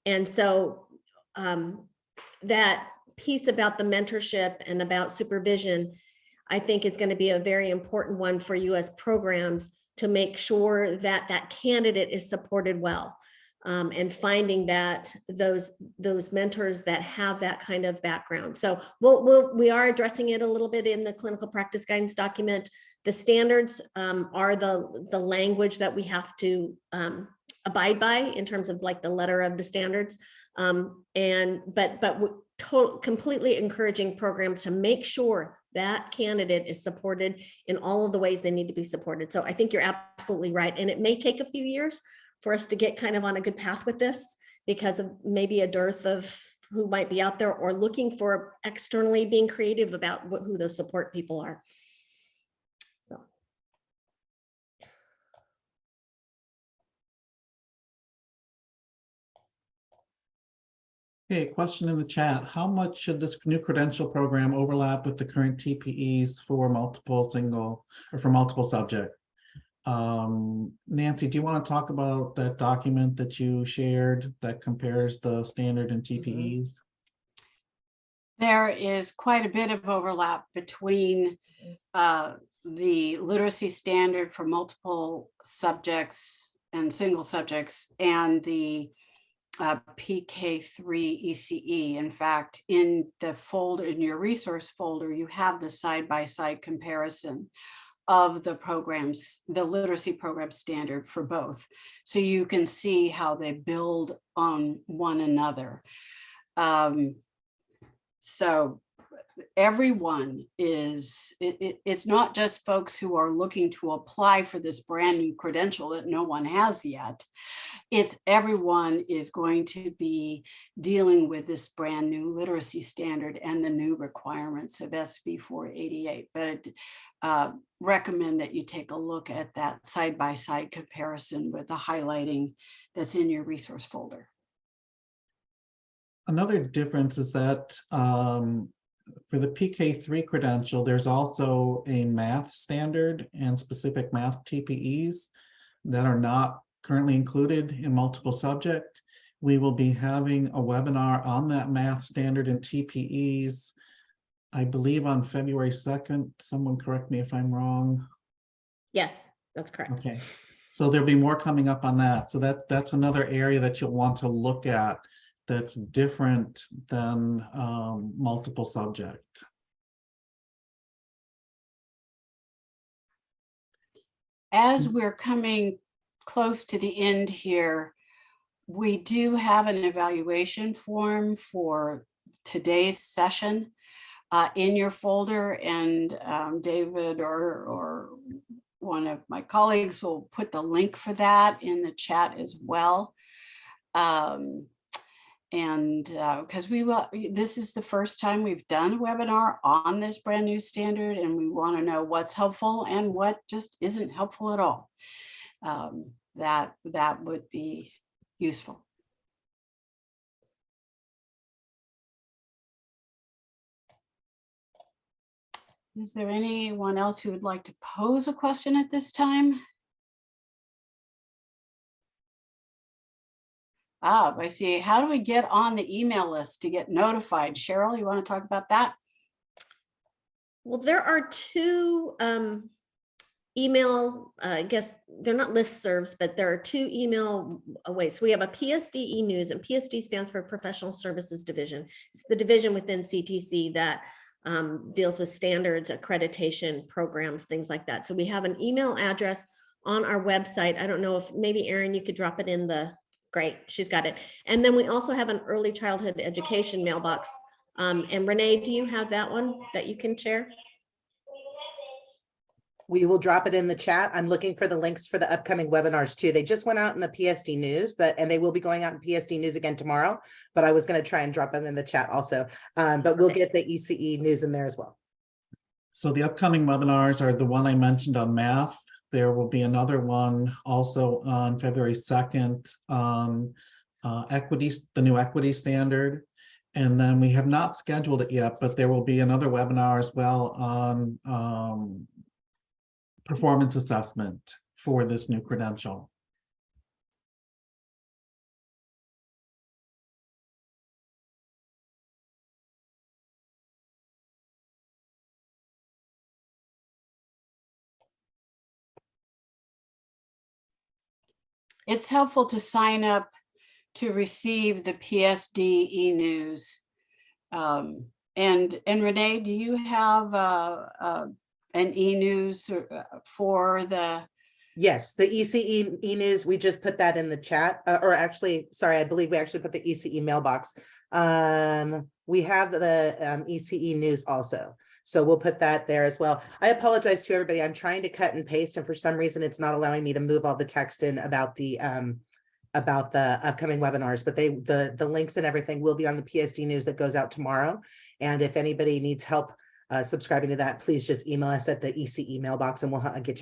And so that piece about the mentorship and about supervision, I think is going to be a very important one for you as programs to make sure that that candidate is supported well. And finding that those mentors that have that kind of background. So we are addressing it a little bit in the clinical practice guidance document. The standards are the language that we have to abide by in terms of like the letter of the standards. But completely encouraging programs to make sure that candidate is supported in all of the ways they need to be supported. So I think you're absolutely right. And it may take a few years for us to get kind of on a good path with this because of maybe a dearth of who might be out there or looking for externally being creative about who those support people are. So. Okay, question in the chat. How much should this new credential program overlap with the current TPEs for multiple subject? Nancy, do you want to talk about that document that you shared that compares the standard and TPEs? There is quite a bit of overlap between the literacy standard for multiple subjects and single subjects and the PK-3 ECE. In fact, in the folder, in your resource folder, you have the side-by-side comparison of the programs, the literacy program standard for both. So you can see how they build on one another. So everyone is, it's not just folks who are looking to apply for this brand new credential that no one has yet. It's everyone is going to be dealing with this brand new literacy standard and the new requirements of SB 488. But recommend that you take a look at that side-by-side comparison with the highlighting that's in your resource folder. Another difference is that for the PK-3 credential, there's also a math standard and specific math TPEs that are not currently included in multiple subject. We will be having a webinar on that math standard and TPEs, I believe on February 2nd. Someone correct me if I'm wrong. Yes, that's correct. Okay, so there'll be more coming up on that. So that's another area that you'll want to look at that's different than multiple subject. As we're coming close to the end here, we do have an evaluation form for today's session in your folder, and David or one of my colleagues will put the link for that in the chat as well. Because this is the first time we've done a webinar on this brand new standard, and we want to know what's helpful and what just isn't helpful at all. That would be useful. Is there anyone else who would like to pose a question at this time? I see. How do we get on the email list to get notified? Cheryl, you want to talk about that? Well, there are two email, I guess they're not listservs, but there are two email ways. So we have a PSD News, and PSD stands for Professional Services Division. It's the division within CTC that deals with standards, accreditation programs, things like that. So we have an email address on our website. I don't know if maybe Erin, you could drop it in the, great, she's got it. And then we also have an early childhood education mailbox. And Renee, do you have that one that you can share? We will drop it in the chat. I'm looking for the links for the upcoming webinars too. They just went out in the PSD News, and they will be going out in PSD News again tomorrow, but I was going to try and drop them in the chat also. But we'll get the ECE news in there as well. So the upcoming webinars are the one I mentioned on math. There will be another one also on February 2nd on equity, the new equity standard. And then we have not scheduled it yet, but there will be another webinar as well on performance assessment for this new credential. It's helpful to sign up to receive the PSD e-news. And Renee, do you have an e-news for the? Yes, the ECE e-news, we just put that in the chat, or actually, sorry, I believe we actually put the ECE mailbox. We have the ECE news also. So we'll put that there as well. I apologize to everybody. I'm trying to cut and paste, and for some reason it's not allowing me to move all the text in about the upcoming webinars, but the links and everything will be on the PSD news that goes out tomorrow. And if anybody needs help subscribing to that, please just email us at the ECE mailbox, and we'll get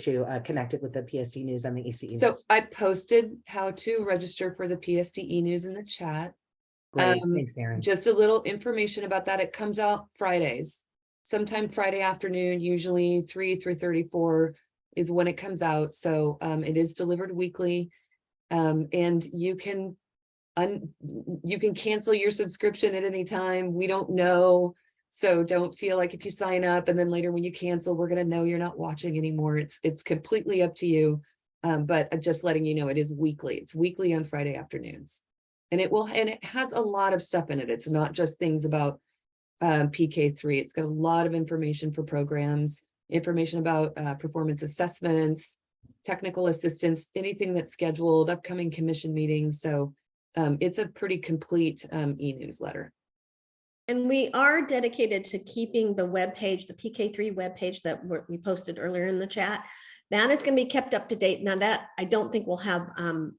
you connected with the PSD news and the ECE. So news. I posted how to register for the PSD news in the chat. Great. Thanks, Erin. Just a little information about that. It comes out Fridays, sometime Friday afternoon, usually 3:30, 4. is when it comes out. So it is delivered weekly. And you can cancel your subscription at any time. We don't know. So don't feel like if you sign up and then later when you cancel, we're going to know you're not watching anymore. It's completely up to you. But just letting you know, it is weekly. It's weekly on Friday afternoons. And it has a lot of stuff in it. It's not just things about PK-3. It's got a lot of information for programs, information about performance assessments, technical assistance, anything that's scheduled, upcoming commission meetings. So it's a pretty complete e-newsletter. And we are dedicated to keeping the webpage, the PK-3 webpage that we posted earlier in the chat. That is going to be kept up to date. Now that I don't think we'll have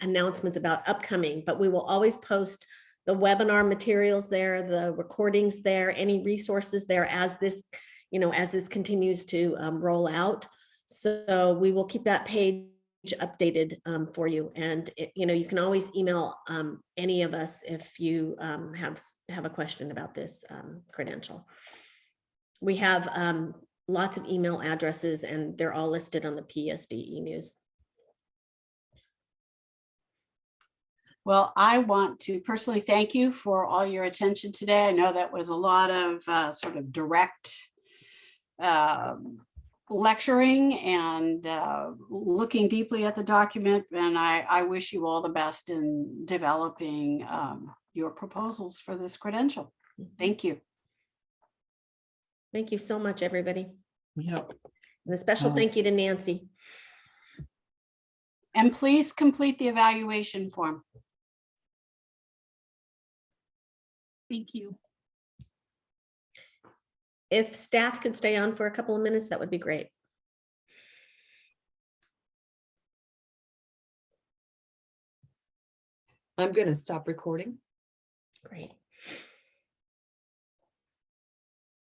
announcements about upcoming, but we will always post the webinar materials there, the recordings there, any resources there as this, as this continues to roll out. So we will keep that page updated for you. And you can always email any of us if you have a question about this credential. We have lots of email addresses and they're all listed on the PSD e-news. Well, I want to personally thank you for all your attention today. I know that was a lot of sort of direct lecturing and looking deeply at the document. And I wish you all the best in developing your proposals for this credential. Thank you. Thank you so much, everybody. Yep. And a special thank you to Nancy. And please complete the evaluation form. Thank you. If staff could stay on for a couple of minutes, that would be great. I'm going to stop recording. Great.